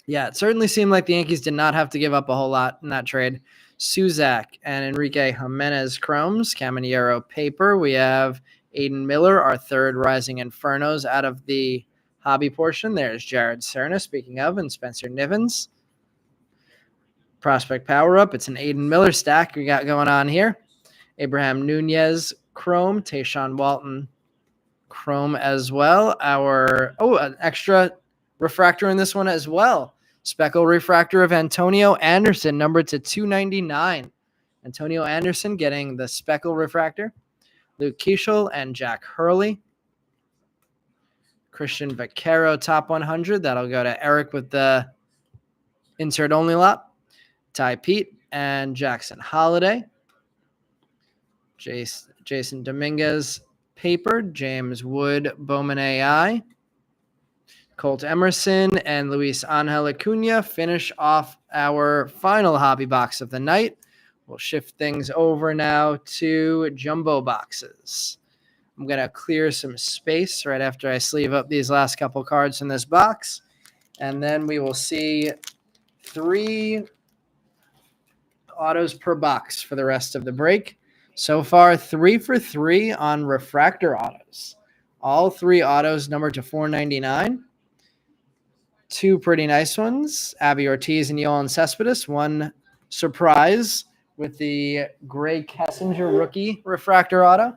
Speaker 1: Yeah, it certainly seemed like the Yankees did not have to give up a whole lot in that trade. Suzak and Enrique Jimenez chromes, Caminero paper. We have Aiden Miller, our third Rising Infernos out of the hobby portion. There's Jared Cerna, speaking of, and Spencer Nivens. Prospect power up. It's an Aiden Miller stack we got going on here. Abraham Nunez chrome, Tayshaun Walton chrome as well. An extra refractor in this one as well. Speckle refractor of Antonio Anderson, numbered to 299. Antonio Anderson getting the speckle refractor. Luke Keeschel and Jack Hurley. Christian Vaquero top 100. That'll go to Eric with the insert only lot. Ty Pete and Jackson Holiday. Jason Dominguez paper. James Wood Bowman AI. Colt Emerson and Luis Angel Acuna finish off our final hobby box of the night. We'll shift things over now to jumbo boxes. I'm going to clear some space right after I sleeve up these last couple cards in this box. And then we will see 3 autos per box for the rest of the break. So far, 3 for 3 on refractor autos. All 3 autos numbered to 499. 2 pretty nice ones, Abby Ortiz and Yolan Cespedes. 1 surprise with the Gray Kessinger rookie refractor auto.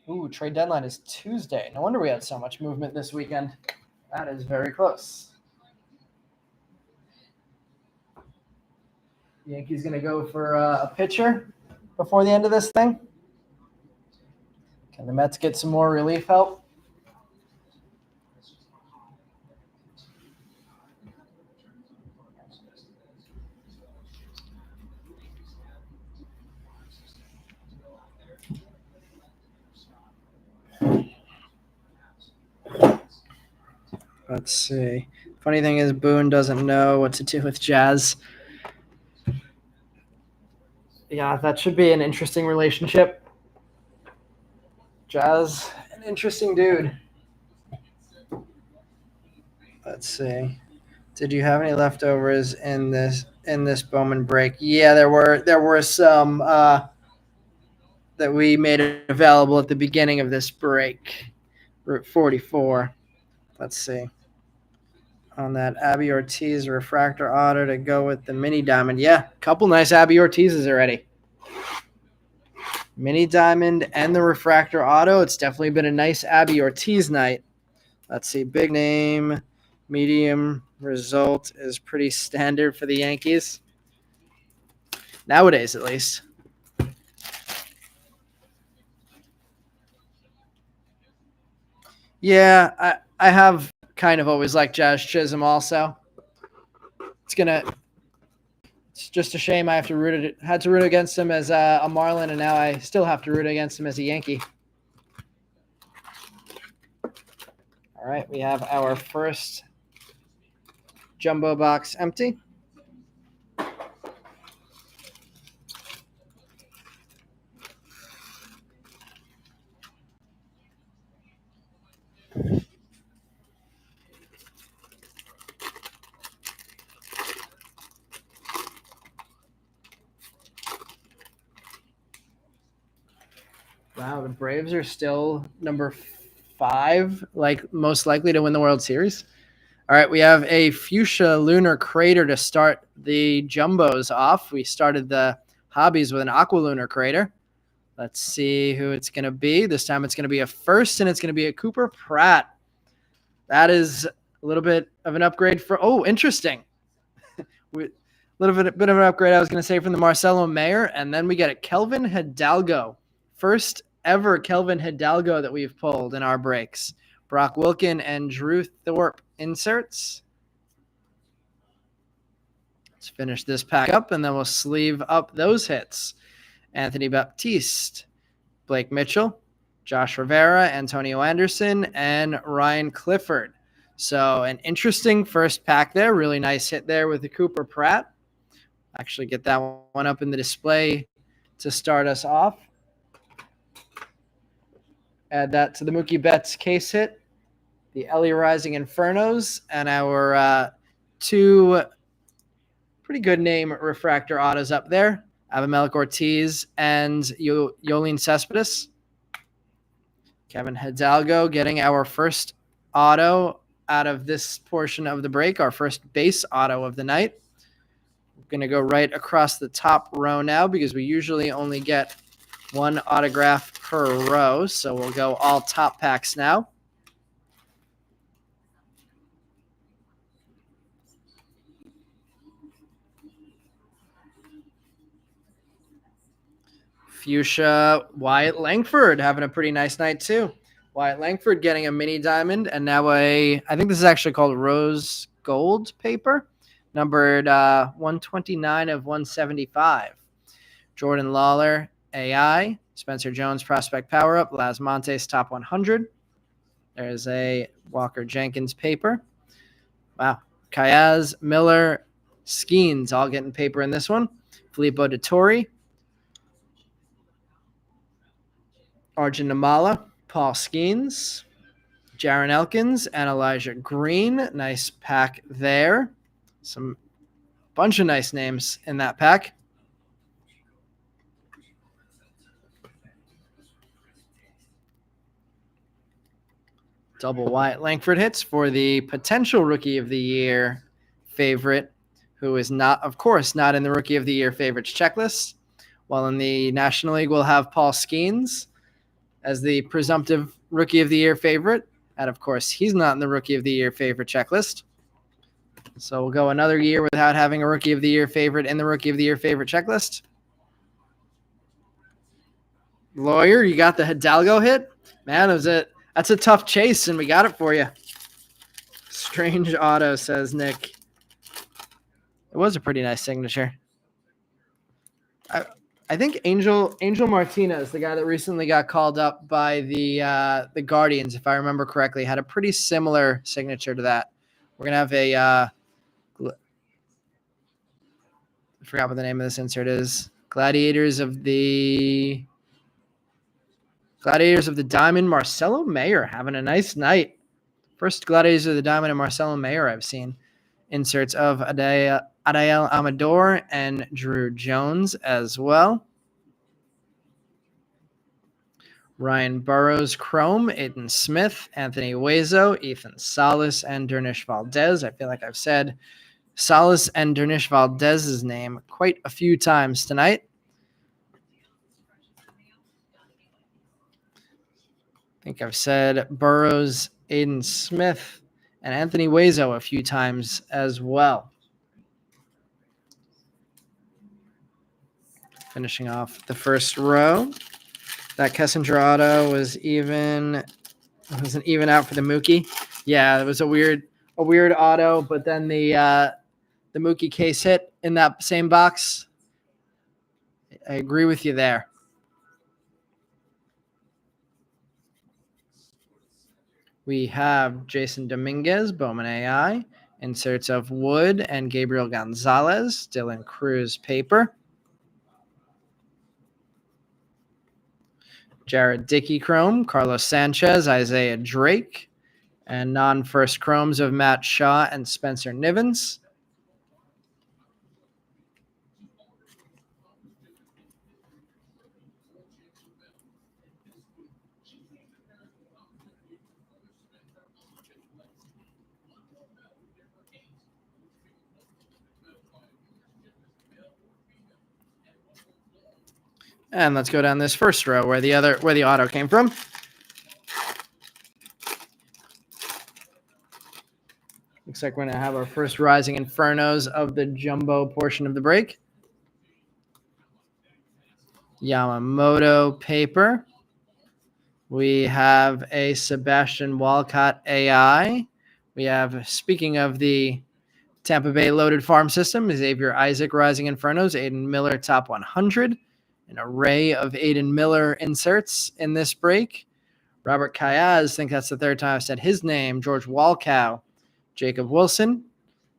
Speaker 1: Ooh, trade deadline is Tuesday. No wonder we had so much movement this weekend. That is very close. Yankees going to go for a pitcher before the end of this thing. Can the Mets get some more relief help? Let's see. Funny thing is, Boone doesn't know what to do with Jazz. Yeah, that should be an interesting relationship. Jazz, an interesting dude. Let's see. Did you have any leftovers in this Bowman break? Yeah, there were some that we made available at the beginning of this break. Route 44. Let's see. On that Abby Ortiz refractor auto to go with the mini diamond. Yeah, a couple nice Abby Ortizes already. Mini diamond and the refractor auto. It's definitely been a nice Abby Ortiz night. Let's see. Big name, medium result is pretty standard for the Yankees. Nowadays, at least. Yeah, I have kind of always liked Jazz Chisholm also. It's just a shame I had to root against him as a Marlin, and now I still have to root against him as a Yankee. All right, we have our first jumbo box empty. Wow, the Braves are still number 5, like most likely to win the World Series. All right, we have a fuchsia lunar crater to start the jumbos off. We started the hobbies with an aqua lunar crater. Let's see who it's going to be. This time it's going to be a first, and it's going to be a Cooper Pratt. That is a little bit of an upgrade for – oh, interesting. A little bit of an upgrade, I was going to say, from the Marcelo Mayer, and then we get a Kelvin Hidalgo. First ever Kelvin Hidalgo that we've pulled in our breaks. Brock Wilken and Drew Thorpe inserts. Let's finish this pack up, and then we'll sleeve up those hits. Anthony Baptiste, Blake Mitchell, Josh Rivera, Antonio Anderson, and Ryan Clifford. So an interesting first pack there. Really nice hit there with the Cooper Pratt. Actually get that one up in the display to start us off. Add that to the Mookie Betts case hit, the Ellie Rising Infernos, and our 2 pretty good name refractor autos up there. Abimelec Ortiz and Yolan Cespedes. Kevin Hidalgo getting our first auto out of this portion of the break, our first base auto of the night. We're going to go right across the top row now because we usually only get 1 autograph per row. So we'll go all top packs now. Fuchsia Wyatt Langford having a pretty nice night too. Wyatt Langford getting a mini diamond and now I think this is actually called rose gold paper, numbered 129 of 175. Jordan Lawler, AI, Spencer Jones, prospect power up, Las Montes top 100. There's a Walker Jenkins paper. Wow. Kayaz, Miller, Skeens all getting paper in this one. Filippo DeTore, Arjun Namala, Paul Skeens, Jaron Elkins, and Elijah Green. Nice pack there. Some bunch of nice names in that pack. Double Wyatt Langford hits for the potential Rookie of the Year favorite, who is not, of course, not in the Rookie of the Year favorites checklist. While in the National League, we'll have Paul Skeens as the presumptive Rookie of the Year favorite. And, of course, he's not in the Rookie of the Year favorite checklist. So we'll go another year without having a Rookie of the Year favorite in the Rookie of the Year favorite checklist. Lawyer, you got the Hidalgo hit? Man, that's a tough chase, and we got it for you. Strange auto, says Nick. It was a pretty nice signature. I think Angel Martinez, the guy that recently got called up by the Guardians, if I remember correctly, had a pretty similar signature to that. We're gonna have a I forgot what the name of this insert is. Gladiators of the Diamond, Marcelo Mayer having a nice night. First Gladiators of the Diamond and Marcelo Mayer I've seen. Inserts of Adael Amador and Drew Jones as well. Ryan Burrows, Chrome, Aiden Smith, Anthony Uezo, Ethan Salas, and Dernish Valdez. I feel like I've said Salas and Dernish Valdez's name quite a few times tonight. I think I've said Burrows, Aiden Smith, and Anthony Uezo a few times as well. Finishing off the first row. That Kessinger auto wasn't even out for the Mookie. Yeah, it was a weird auto, but then the Mookie case hit in that same box. I agree with you there. We have Jason Dominguez, Bowman AI, inserts of Wood and Gabriel Gonzalez, Dylan Cruz paper. Jared Dickey chrome, Carlos Sanchez, Isaiah Drake, and non-first chromes of Matt Shaw and Spencer Nivens. And let's go down this first row where the auto came from. Looks like we're going to have our first Rising Infernos of the jumbo portion of the break. Yamamoto paper. We have a Sebastian Walcott AI. We have, speaking of the Tampa Bay loaded farm system, Xavier Isaac Rising Infernos, Aiden Miller top 100. An array of Aiden Miller inserts in this break. Robert Kayaz, I think that's the third time I've said his name. George Walcow, Jacob Wilson,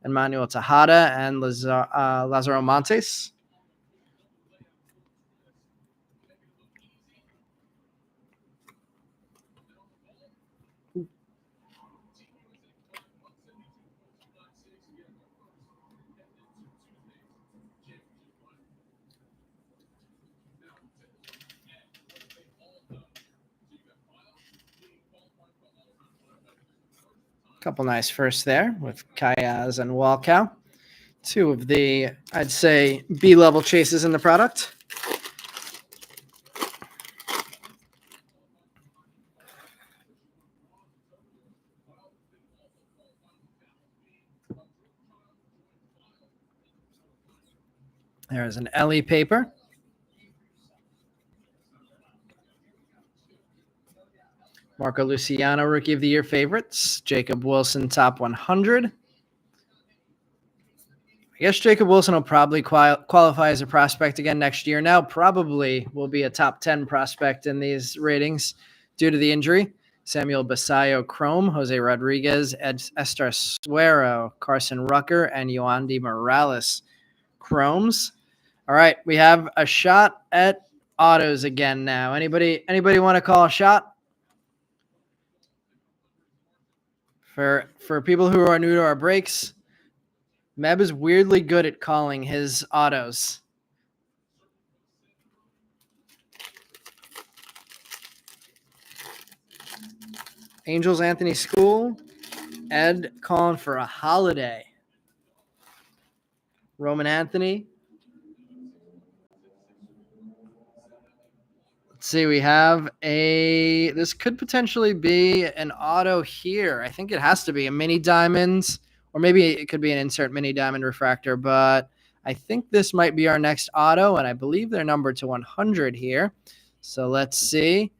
Speaker 1: Emmanuel Tejada, and Lazaro Montes. Couple nice firsts there with Kayaz and Walcow. Two of the, I'd say, B-level chases in the product. There's an Ellie paper. Marco Luciano, Rookie of the Year favorites. Jacob Wilson, top 100. I guess Jacob Wilson will probably qualify as a prospect again next year. Now probably will be a top 10 prospect in these ratings due to the injury. Samuel Basayo Chrome, Jose Rodriguez, Esther Suero, Carson Rucker, and Yoandy Morales Chromes. All right, we have a shot at autos again now. Anybody want to call a shot? For people who are new to our breaks, Meb is weirdly good at calling his autos. Angels Anthony School, Ed calling for a holiday. Roman Anthony. Let's see, we have this could potentially be an auto here. I think it has to be a mini diamonds, or maybe it could be an insert mini diamond refractor, but I think this might be our next auto, and I believe they're numbered to 100 here. So let's see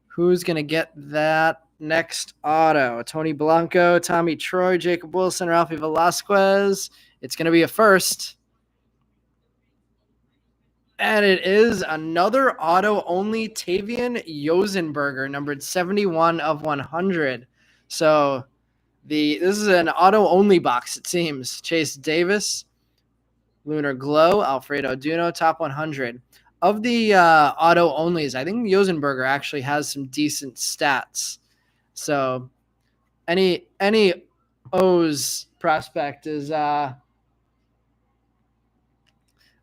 Speaker 1: who's going to get that next auto. Tony Blanco, Tommy Troy, Jacob Wilson, Ralphie Velasquez. It's going to be a first. And it is another auto-only Tavian Yosenberger, numbered 71 of 100. So this is an auto-only box, it seems. Chase Davis, Lunar Glow, Alfredo Duno, top 100. Of the auto-onlys, I think Yosenberger actually has some decent stats. So any O's prospect is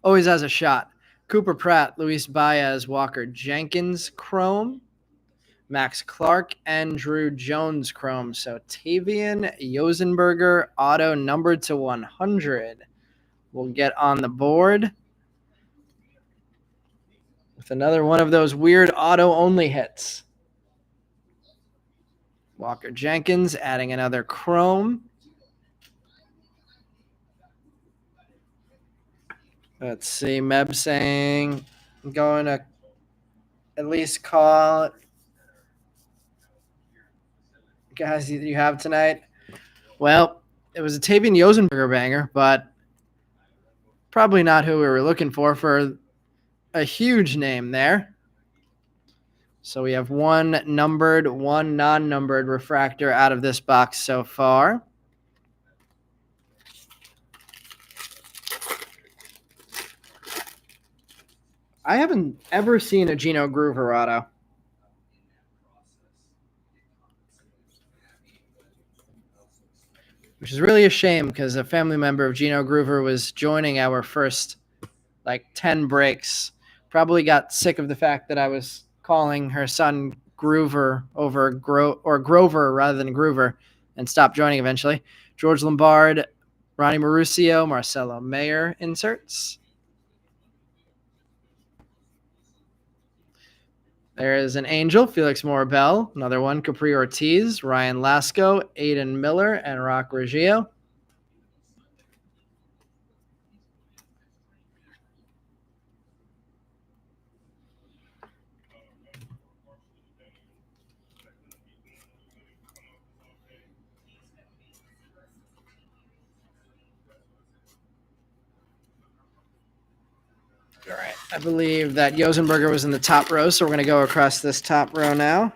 Speaker 1: always has a shot. Cooper Pratt, Luis Baez, Walker Jenkins, Chrome, Max Clark, and Drew Jones, Chrome. So Tavian Yosenberger, auto numbered to 100. We'll get on the board with another one of those weird auto-only hits. Walker Jenkins adding another Chrome. Let's see, Meb saying I'm going to at least call guys you have tonight. Well, it was a Tavian Yosenberger banger, but probably not who we were looking for a huge name there. So we have one numbered, one non-numbered refractor out of this box so far. I haven't ever seen a Gino Groover auto. Which is really a shame because a family member of Gino Groover was joining our first 10 breaks. Probably got sick of the fact that I was calling her son Groover over Grover rather than Groover, and stopped joining eventually. George Lombard, Ronnie Mauricio, Marcelo Mayer inserts. There is an Angel, Felix Morabel. Another one, Capri Ortiz, Ryan Lasco, Aiden Miller, and Rock Reggio. All right. I believe that Yosenberger was in the top row, so we're going to go across this top row now.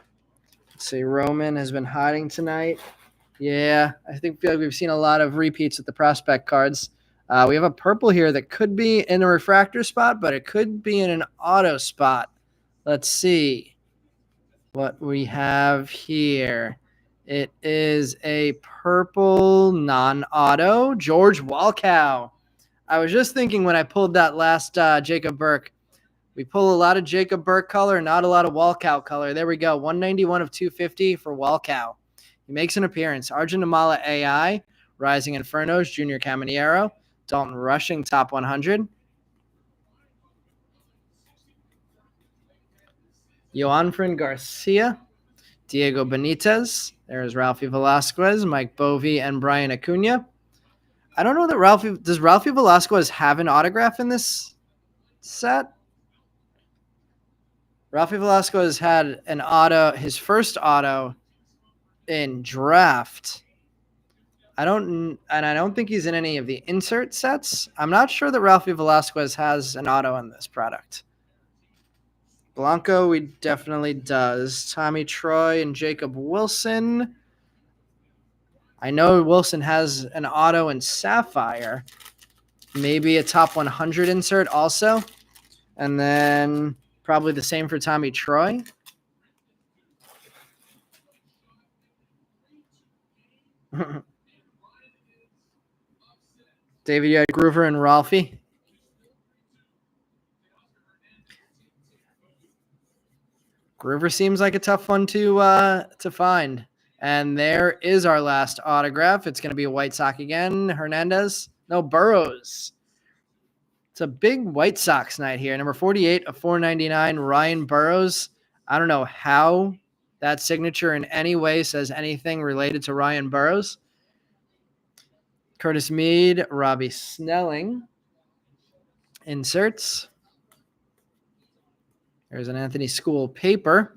Speaker 1: Let's see, Roman has been hiding tonight. Yeah, I feel like we've seen a lot of repeats with the prospect cards. We have a purple here that could be in a refractor spot, but it could be in an auto spot. Let's see what we have here. It is a purple non-auto, George Walkow. I was just thinking when I pulled that last Jacob Burke, we pull a lot of Jacob Burke color, not a lot of Walkow color. There we go, 191 of 250 for Walkow. He makes an appearance. Arjun Amala AI, Rising Infernos, Junior Caminero, Dalton Rushing, top 100. Joanfran Garcia, Diego Benitez. There's Ralphie Velasquez, Mike Bovey, and Brian Acuna. I don't know that does Ralphie Velasquez have an autograph in this set? Ralphie Velasquez had an auto, his first auto in draft. I don't think he's in any of the insert sets. I'm not sure that Ralphie Velasquez has an auto in this product. Blanco, he definitely does. Tommy Troy and Jacob Wilson. I know Wilson has an auto in Sapphire. Maybe a top 100 insert also. And then probably the same for Tommy Troy. David, you had Groover and Ralphie. Groover seems like a tough one to find. And there is our last autograph. It's going to be a White Sox again. Hernandez. No, Burrows. It's a big White Sox night here. Number 48 of 499, Ryan Burrows. I don't know how that signature in any way says anything related to Ryan Burrows. Curtis Mead, Robbie Snelling. Inserts. There's an Anthony School paper.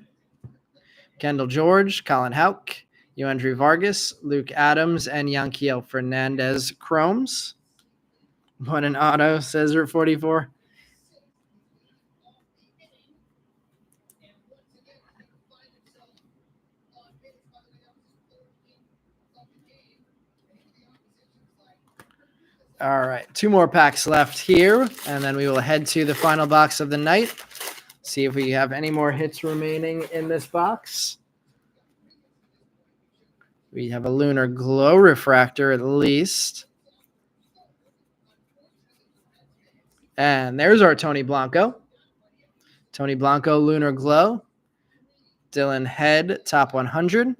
Speaker 1: Kendall George, Colin Houck, Yoandry Vargas, Luke Adams, and Yanquiel Fernandez chromes. What an auto, says Route 44. All right, 2 more packs left here, and then we will head to the final box of the night. See if we have any more hits remaining in this box. We have a Lunar Glow refractor at least. And there's our Tony Blanco. Tony Blanco, Lunar Glow. Dylan Head, top 100.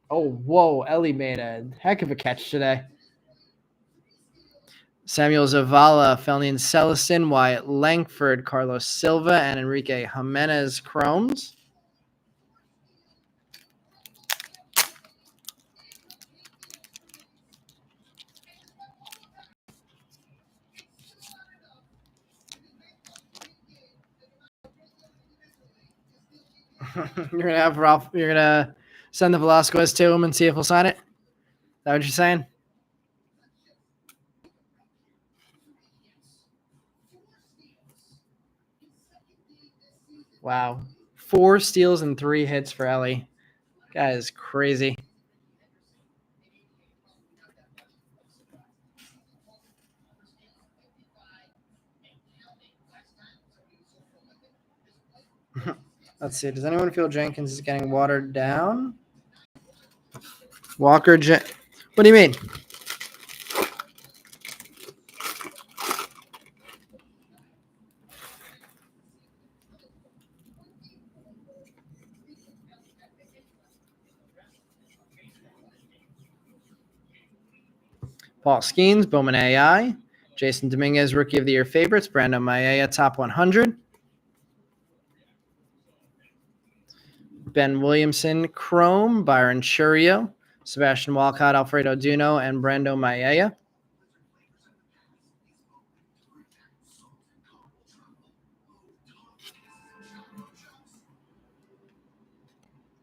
Speaker 1: Oh, whoa. Ellie made a heck of a catch today. Samuel Zavala, Felnian Celestin, Wyatt Langford, Carlos Silva, and Enrique Jimenez chromes. You're gonna have Ralph. You're gonna send the Velasquez to him and see if he'll sign it. Is that what you're saying? Wow, 4 steals and 3 hits for Ellie. Guy is crazy. Let's see. Does anyone feel Jenkins is getting watered down? What do you mean? Paul Skeens, Bowman AI. Jason Dominguez, Rookie of the Year favorites. Brando Maia, top 100. Ben Williamson, Chrome. Byron Churio. Sebastian Walcott, Alfredo Duno, and Brando Maia.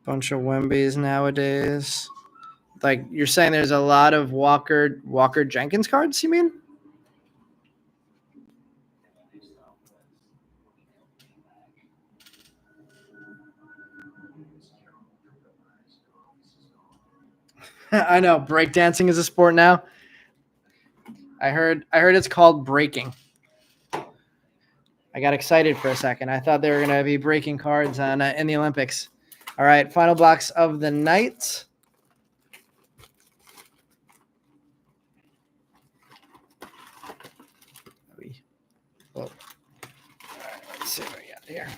Speaker 1: Bunch of Wembies nowadays. Like, you're saying there's a lot of Walker Jenkins cards, you mean? I know, breakdancing is a sport now. I heard it's called breaking. I got excited for a second. I thought they were going to be breaking cards on in the Olympics. All right, final box of the night. All right, let's see what we got here.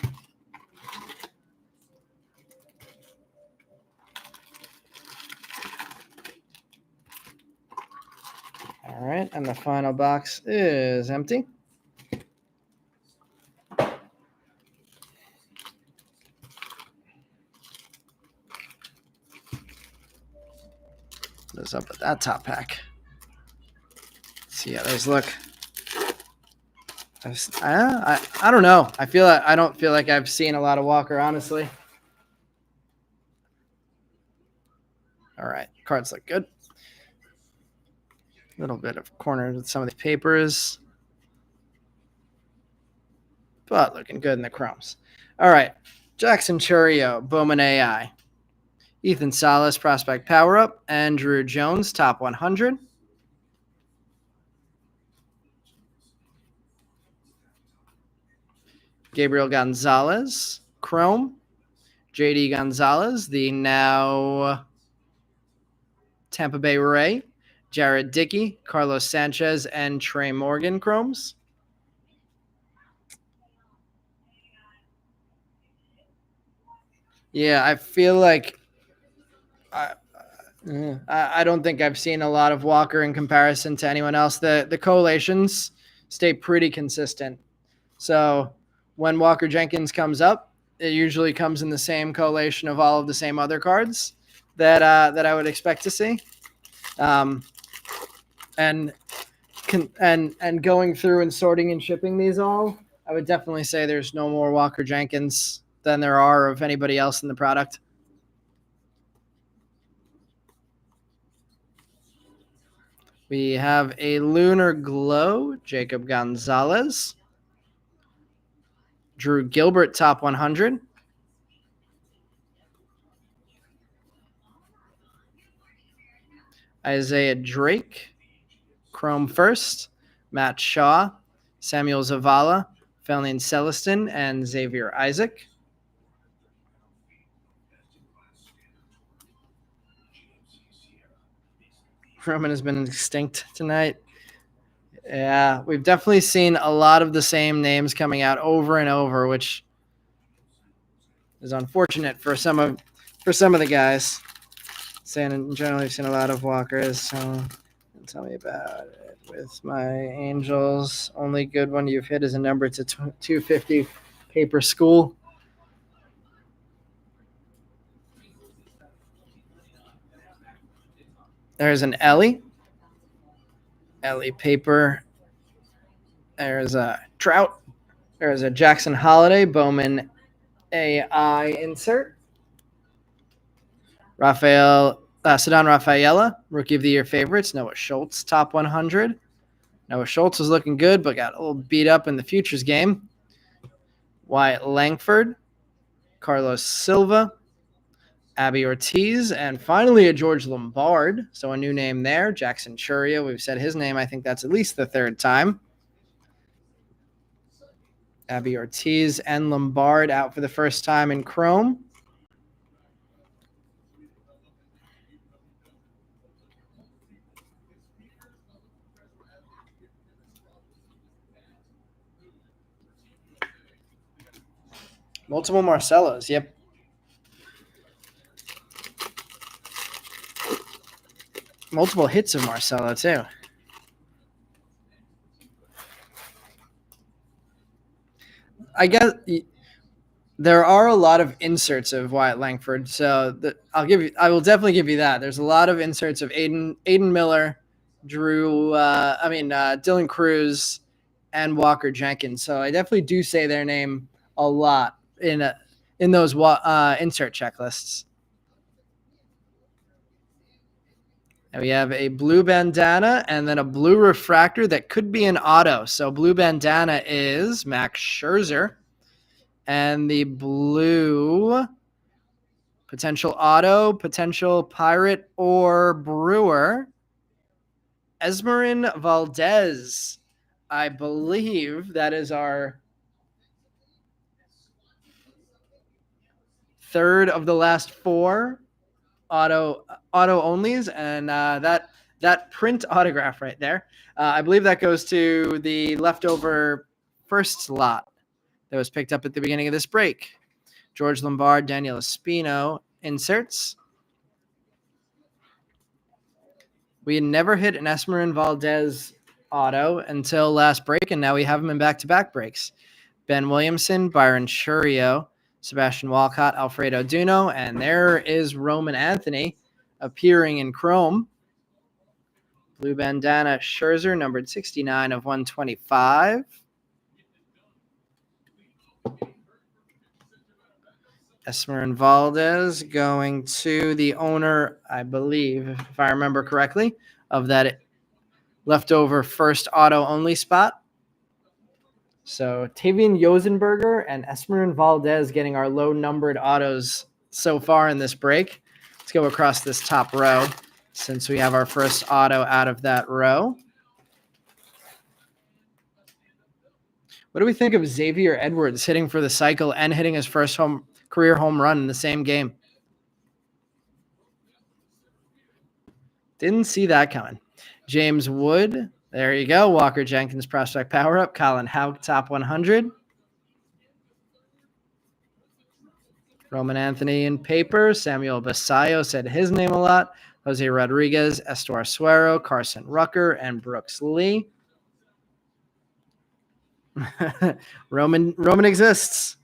Speaker 1: All right, and the final box is empty. What's up with that top pack? Let's see how those look. I don't know. I don't feel like I've seen a lot of Walker, honestly. All right, cards look good. A little bit of corners with some of the papers, but looking good in the chromes. All right, Jackson Churio, Bowman AI, Ethan Salas, Prospect Power Up, Andrew Jones, Top 100. Gabriel Gonzalez, Chrome. JD Gonzalez, the now Tampa Bay Ray. Jared Dickey, Carlos Sanchez, and Trey Morgan Chromes. Yeah, I feel like I don't think I've seen a lot of Walker in comparison to anyone else. The collations stay pretty consistent. So when Walker Jenkins comes up, it usually comes in the same collation of all of the same other cards that I would expect to see. And going through and sorting and shipping these all, I would definitely say there's no more Walker Jenkins than there are of anybody else in the product. We have a Lunar Glow, Jacob Gonzalez. Drew Gilbert, Top 100. Isaiah Drake, Chrome First. Matt Shaw, Samuel Zavala, Felin Celestin, and Xavier Isaac. Roman has been extinct tonight. Yeah, we've definitely seen a lot of the same names coming out over and over, which is unfortunate for some of the guys. Saying in general, we've seen a lot of Walkers. So tell me about it. With my Angels, only good one you've hit is a number to 250 paper school. There's an Ellie paper. There's a Trout. There's a Jackson Holiday Bowman AI insert. Ceddanne Rafaela, Rookie of the Year favorites. Noah Schultz, Top 100. Noah Schultz was looking good, but got a little beat up in the futures game. Wyatt Langford, Carlos Silva, Abby Ortiz, and finally a George Lombard. So a new name there. Jackson Churio. We've said his name. I think that's at least the third time. Abby Ortiz and Lombard out for the first time in Chrome. Multiple Marcellos. Yep. Multiple hits of Marcelo, too. I guess there are a lot of inserts of Wyatt Langford, so I will definitely give you that. There's a lot of inserts of Aiden Miller, Dylan Cruz, and Walker Jenkins. So I definitely do say their name a lot in those insert checklists. And we have a blue bandana and then a blue refractor that could be an auto. So blue bandana is Max Scherzer. And the blue potential auto, potential Pirate or Brewer, Esmerin Valdez. I believe that is our third of the last four auto onlys, and that print autograph right there, I believe that goes to the leftover first slot that was picked up at the beginning of this break. George Lombard, Daniel Espino inserts. We had never hit an Esmerin Valdez auto until last break, and now we have them in back-to-back breaks. Ben Williamson, Byron Churio, Sebastian Walcott, Alfredo Duno, and there is Roman Anthony appearing in Chrome. Blue bandana, Scherzer, numbered 69 of 125. Esmer Valdez going to the owner, I believe, if I remember correctly, of that leftover first auto only spot. So Tavian Yosenberger and Esmer Valdez getting our low numbered autos so far in this break. Let's go across this top row since we have our first auto out of that row. What do we think of Xavier Edwards hitting for the cycle and hitting his first career home run in the same game? Didn't see that coming. James Wood, there you go. Walker Jenkins prospect power up. Colin Houck top 100. Roman Anthony in paper. Samuel Basayo said his name a lot. Jose Rodriguez, Estor Suero, Carson Rucker, and Brooks Lee. Roman exists.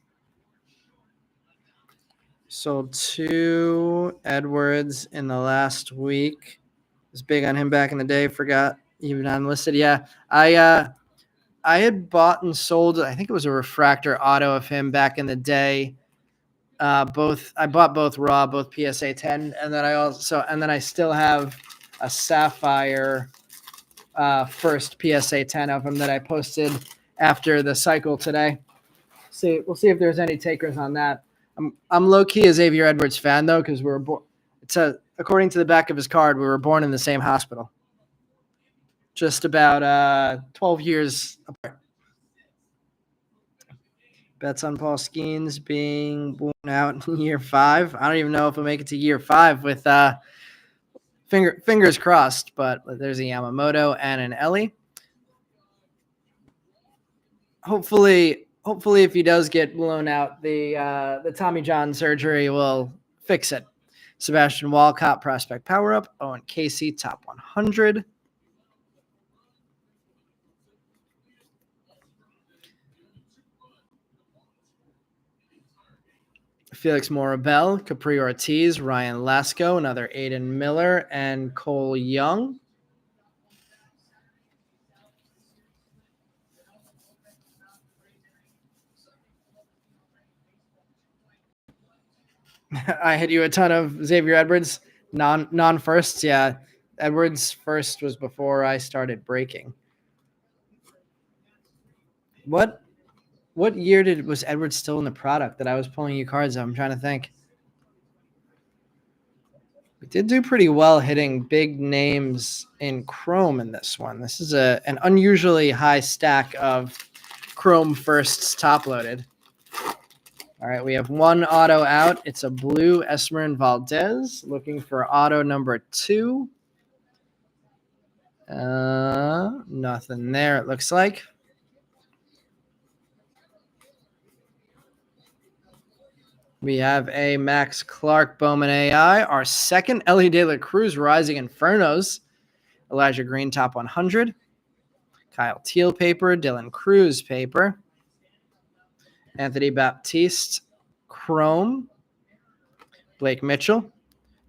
Speaker 1: Sold 2 Edwards in the last week. Was big on him back in the day. Forgot even unlisted. Yeah, I had bought and sold. I think it was a refractor auto of him back in the day. I bought both raw, both PSA 10, and then I still have a sapphire first PSA 10 of him that I posted after the cycle today. We'll see if there's any takers on that. I'm low key a Xavier Edwards fan though, because we were born. According to the back of his card, we were born in the same hospital, just about 12 years apart. Bets on Paul Skeens being born out in year 5. I don't even know if we'll make it to year 5 with fingers crossed, but there's a Yamamoto and an Ellie. Hopefully if he does get blown out, the Tommy John surgery will fix it. Sebastian Walcott prospect power up. Owen Casey top 100. Felix Morabel, Capri Ortiz, Ryan Lasco, another Aiden Miller, and Cole Young. I hit you a ton of Xavier Edwards non firsts. Yeah, Edwards first was before I started breaking. What year was Edwards still in the product that I was pulling you cards of? I'm trying to think. We did do pretty well hitting big names in Chrome in this one. This is an unusually high stack of Chrome firsts top loaded. All right, we have one auto out. It's a blue Esmer Valdez looking for auto number 2. Nothing there, it looks like. We have a Max Clark Bowman AI. Our second Ellie De La Cruz Rising Infernos. Elijah Green top 100. Kyle Teal paper. Dylan Cruz paper. Anthony Baptiste Chrome. Blake Mitchell.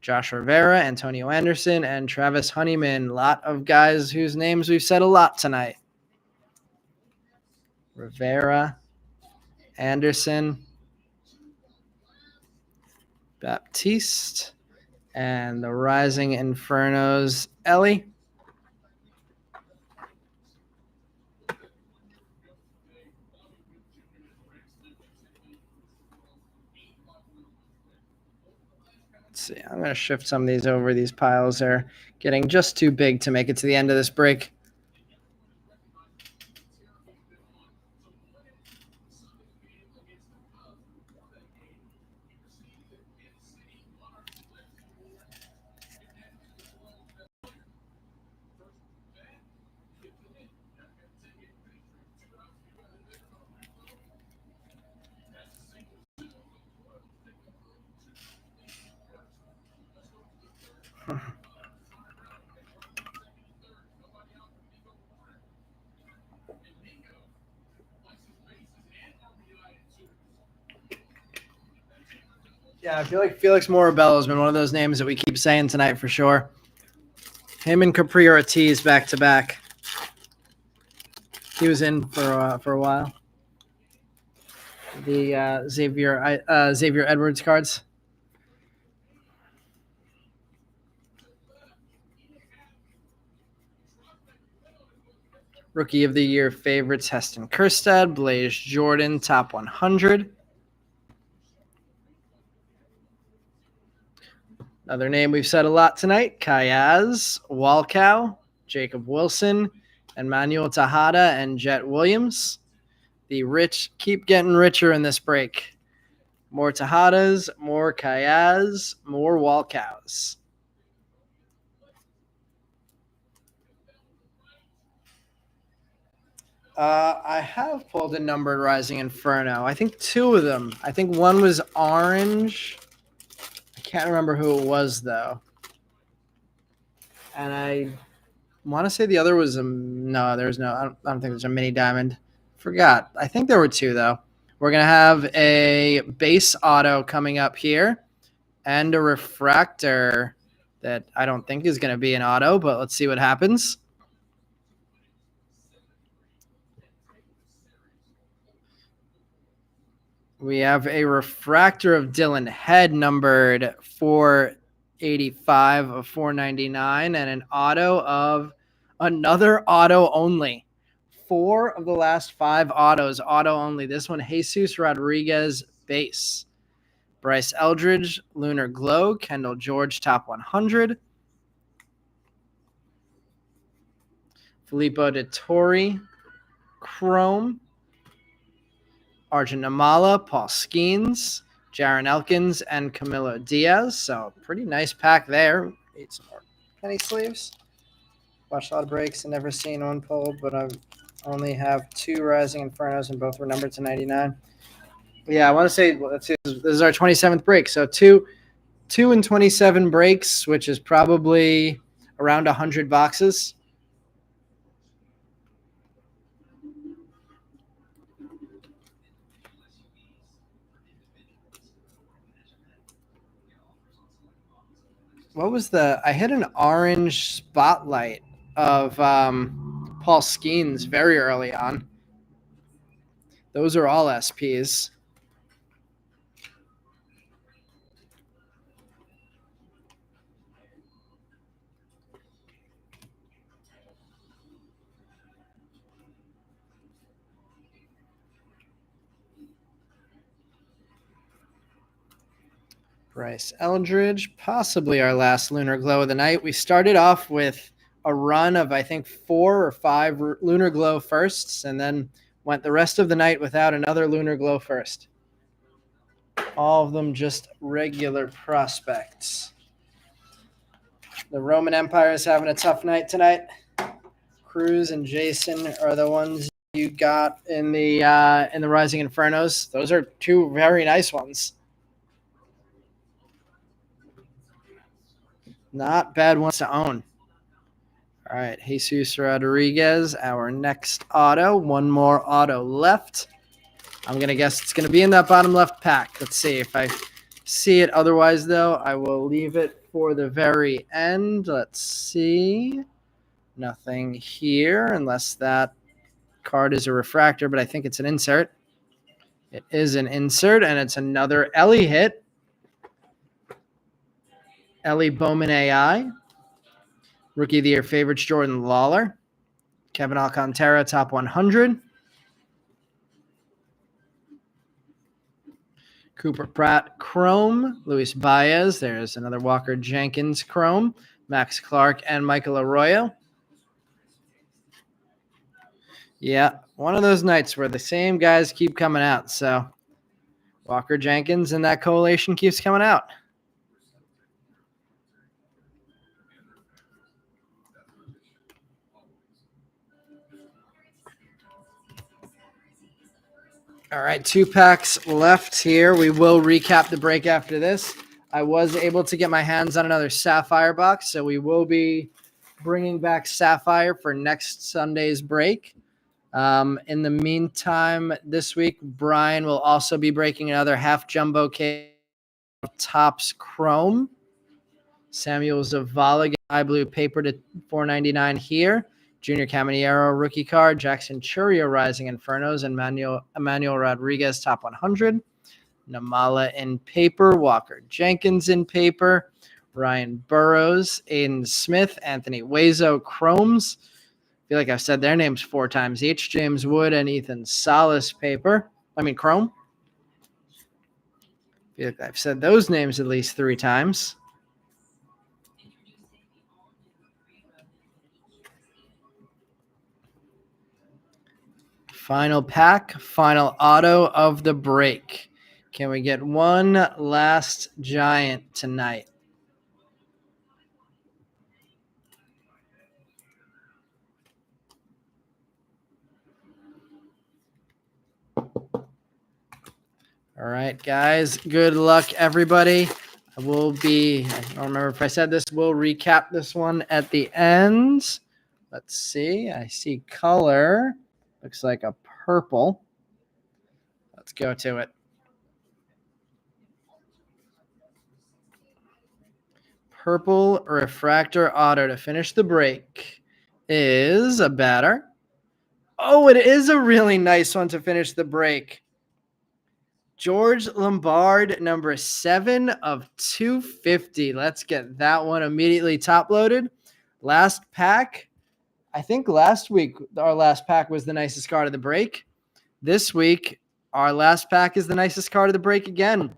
Speaker 1: Josh Rivera, Antonio Anderson, and Travis Honeyman. A lot of guys whose names we've said a lot tonight. Rivera, Anderson, Baptiste, and the Rising Infernos, Ellie. Let's see. I'm going to shift some of these over. These piles are getting just too big to make it to the end of this break. Yeah, I feel like Felix Morabello has been one of those names that we keep saying tonight for sure. Him and Capri are a tease back to back. He was in for a while. The Xavier Edwards cards. Rookie of the Year favorites: Heston Kjerstad, Blaze Jordan, top 100. Another name we've said a lot tonight: Kayaz, Walkow, Jacob Wilson, Emmanuel Tejada, and Jet Williams. The rich keep getting richer in this break. More Tejadas, more Kayaz, more Walkows. I have pulled a numbered Rising Inferno. I think 2 of them. I think one was orange. I can't remember who it was, though. And I want to say the other was no, there's no. I don't think there's a mini diamond. Forgot. I think there were 2, though. We're going to have a base auto coming up here and a refractor that I don't think is going to be an auto, but let's see what happens. We have a refractor of Dylan Head numbered 485 of 499 and an auto of another auto only. 4 of the last 5 autos, auto only. This one, Jesus Rodriguez base. Bryce Eldridge, Lunar Glow, Kendall George, top 100. Filippo de Torre, Chrome. Arjun Amala, Paul Skeens, Jaron Elkins, and Camilo Diaz. So pretty nice pack there. Need some more penny sleeves. Watched a lot of breaks and never seen one pulled, but I only have 2 Rising Infernos and both were numbered to 99. Yeah, I want to say this is our 27th break. So 2 and 27 breaks, which is probably around 100 boxes. What was I hit an orange spotlight of Paul Skeens very early on. Those are all SPs. Bryce Eldridge, possibly our last Lunar Glow of the night. We started off with a run of, I think, 4 or 5 Lunar Glow firsts, and then went the rest of the night without another Lunar Glow first. All of them just regular prospects. The Roman Empire is having a tough night tonight. Cruz and Jason are the ones you got in the Rising Infernos. Those are 2 very nice ones. Not bad ones to own. All right, Jesus Rodriguez, our next auto. 1 more auto left. I'm going to guess it's going to be in that bottom left pack. Let's see if I see it. Otherwise, though, I will leave it for the very end. Let's see. Nothing here unless that card is a refractor, but I think it's an insert. It is an insert, and it's another Ellie hit. Ellie Bowman AI. Rookie of the Year favorites, Jordan Lawler. Kevin Alcantara, top 100. Cooper Pratt, Chrome. Luis Baez. There's another Walker Jenkins, Chrome. Max Clark and Michael Arroyo. Yeah, one of those nights where the same guys keep coming out. So Walker Jenkins and that collation keeps coming out. All right, 2 packs left here. We will recap the break after this. I was able to get my hands on another Sapphire box, so we will be bringing back Sapphire for next Sunday's break. In the meantime, this week, Brian will also be breaking another half jumbo case of Topps Chrome. Samuel Zavala Sky blue paper to 499 here. Junior Caminero rookie card. Jackson Churio Rising Infernos. And Emmanuel Rodriguez top 100. Namala in paper. Walker Jenkins in paper. Ryan Burrows. Aiden Smith. Anthony Wazo Chromes. I feel like I've said their names 4 times each. James Wood and Ethan Salas paper. Chrome. I feel like I've said those names at least 3 times. Final pack, final auto of the break. Can we get one last giant tonight? All right, guys. Good luck, everybody. I don't remember if I said this, we'll recap this one at the end. Let's see. I see color. Looks like a purple. Let's go to it. Purple refractor auto to finish the break is a batter. Oh, it is a really nice one to finish the break. George Lombard, number 7 of 250. Let's get that one immediately top loaded. Last pack. I think last week our last pack was the nicest card of the break. This week, our last pack is the nicest card of the break again.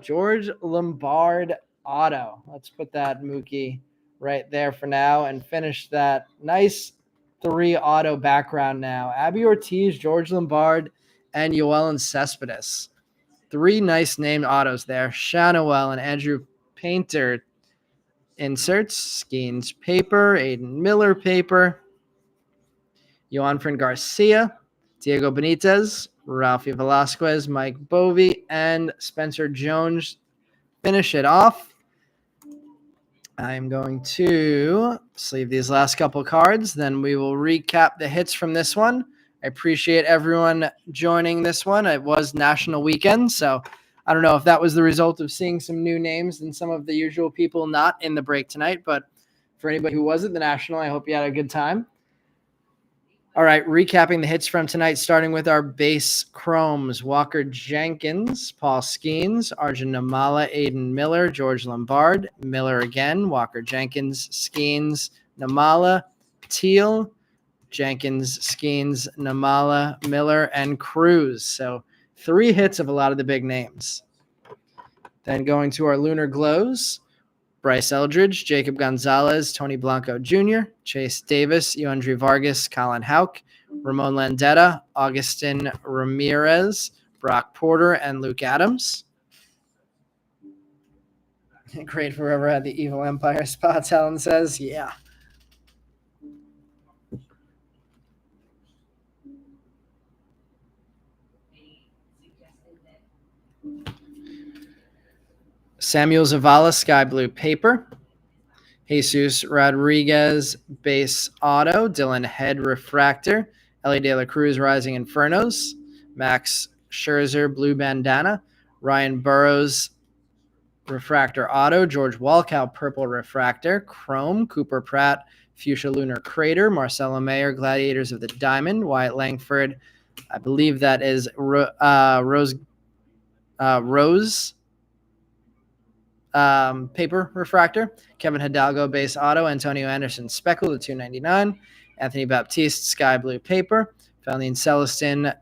Speaker 1: George Lombard auto. Let's put that Mookie right there for now and finish that nice 3 auto background now. Abby Ortiz, George Lombard, and Yoelan Cespedes. 3 nice named autos there. Shanoel and Andrew Painter inserts. Skeens paper. Aiden Miller paper. Yoanfrin Garcia. Diego Benitez. Ralphie Velasquez. Mike Bovey. And Spencer Jones finish it off. I'm going to sleeve these last couple cards. Then we will recap the hits from this one. I appreciate everyone joining this one. It was National Weekend, so I don't know if that was the result of seeing some new names and some of the usual people not in the break tonight, but for anybody who was at the National, I hope you had a good time. All right, recapping the hits from tonight, starting with our base chromes. Walker Jenkins, Paul Skeens, Arjun Namala, Aiden Miller, George Lombard, Miller again, Walker Jenkins, Skeens, Namala, Teal, Jenkins, Skeens, Namala, Miller, and Cruz. So 3 hits of a lot of the big names. Then going to our Lunar Glows, Bryce Eldridge, Jacob Gonzalez, Tony Blanco Jr., Chase Davis, Yondry Vargas, Colin Houck, Ramon Landetta, Augustin Ramirez, Brock Porter, and Luke Adams. Great for whoever had the Evil Empire spots, Helen says. Yeah. Samuel Zavala, Sky Blue paper. Jesus Rodriguez, base auto. Dylan Head, refractor. Ellie De La Cruz, Rising Infernos. Max Scherzer, blue bandana. Ryan Burrows, refractor auto. George Walkow, purple refractor. Chrome. Cooper Pratt, fuchsia lunar crater. Marcelo Mayer, Gladiators of the Diamond. Wyatt Langford, I believe that is Rose paper refractor. Kevin Hidalgo, base auto. Antonio Anderson, speckle to 299. Anthony Baptiste, sky blue paper. Valentin Celestin,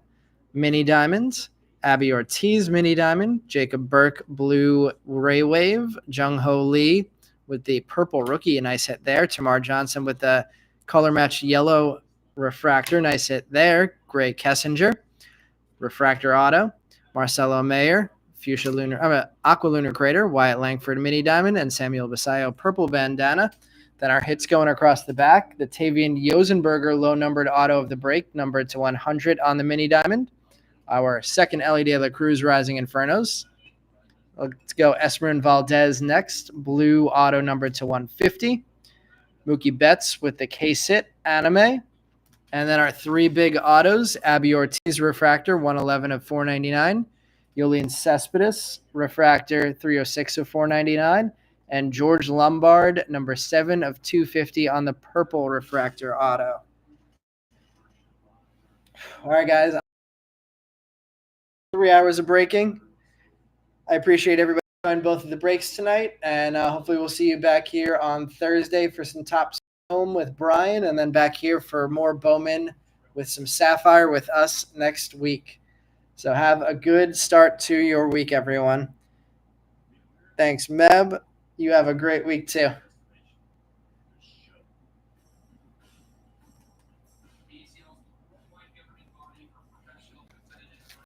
Speaker 1: mini diamonds. Abby Ortiz, mini diamond. Jacob Burke, blue ray wave. Jung Ho Lee with the purple rookie, a nice hit there. Tamar Johnson with the color match yellow refractor, nice hit there. Gray Kessinger, refractor auto. Marcelo Mayer, fuchsia lunar, aqua lunar crater. Wyatt Langford, mini diamond, and Samuel Basayo, purple bandana. Then our hits going across the back. The Tavian Yosenberger, low numbered auto of the break, numbered to 100 on the mini diamond. Our second Ellie De La Cruz, Rising Infernos. Let's go Esmerin Valdez next. Blue auto numbered to 150. Mookie Betts with the K-Sit anime. And then our 3 big autos. Abby Ortiz, refractor, 111 of 499. Yoelan Cespedes, refractor, 306 of 499. and George Lombard, number 7 of 250 on the purple refractor auto. All right, guys. 3 hours of breaking. I appreciate everybody joining both of the breaks tonight, and hopefully we'll see you back here on Thursday for some Topps Home with Brian, and then back here for more Bowman with some Sapphire with us next week. So have a good start to your week, everyone. Thanks, Meb. You have a great week, too.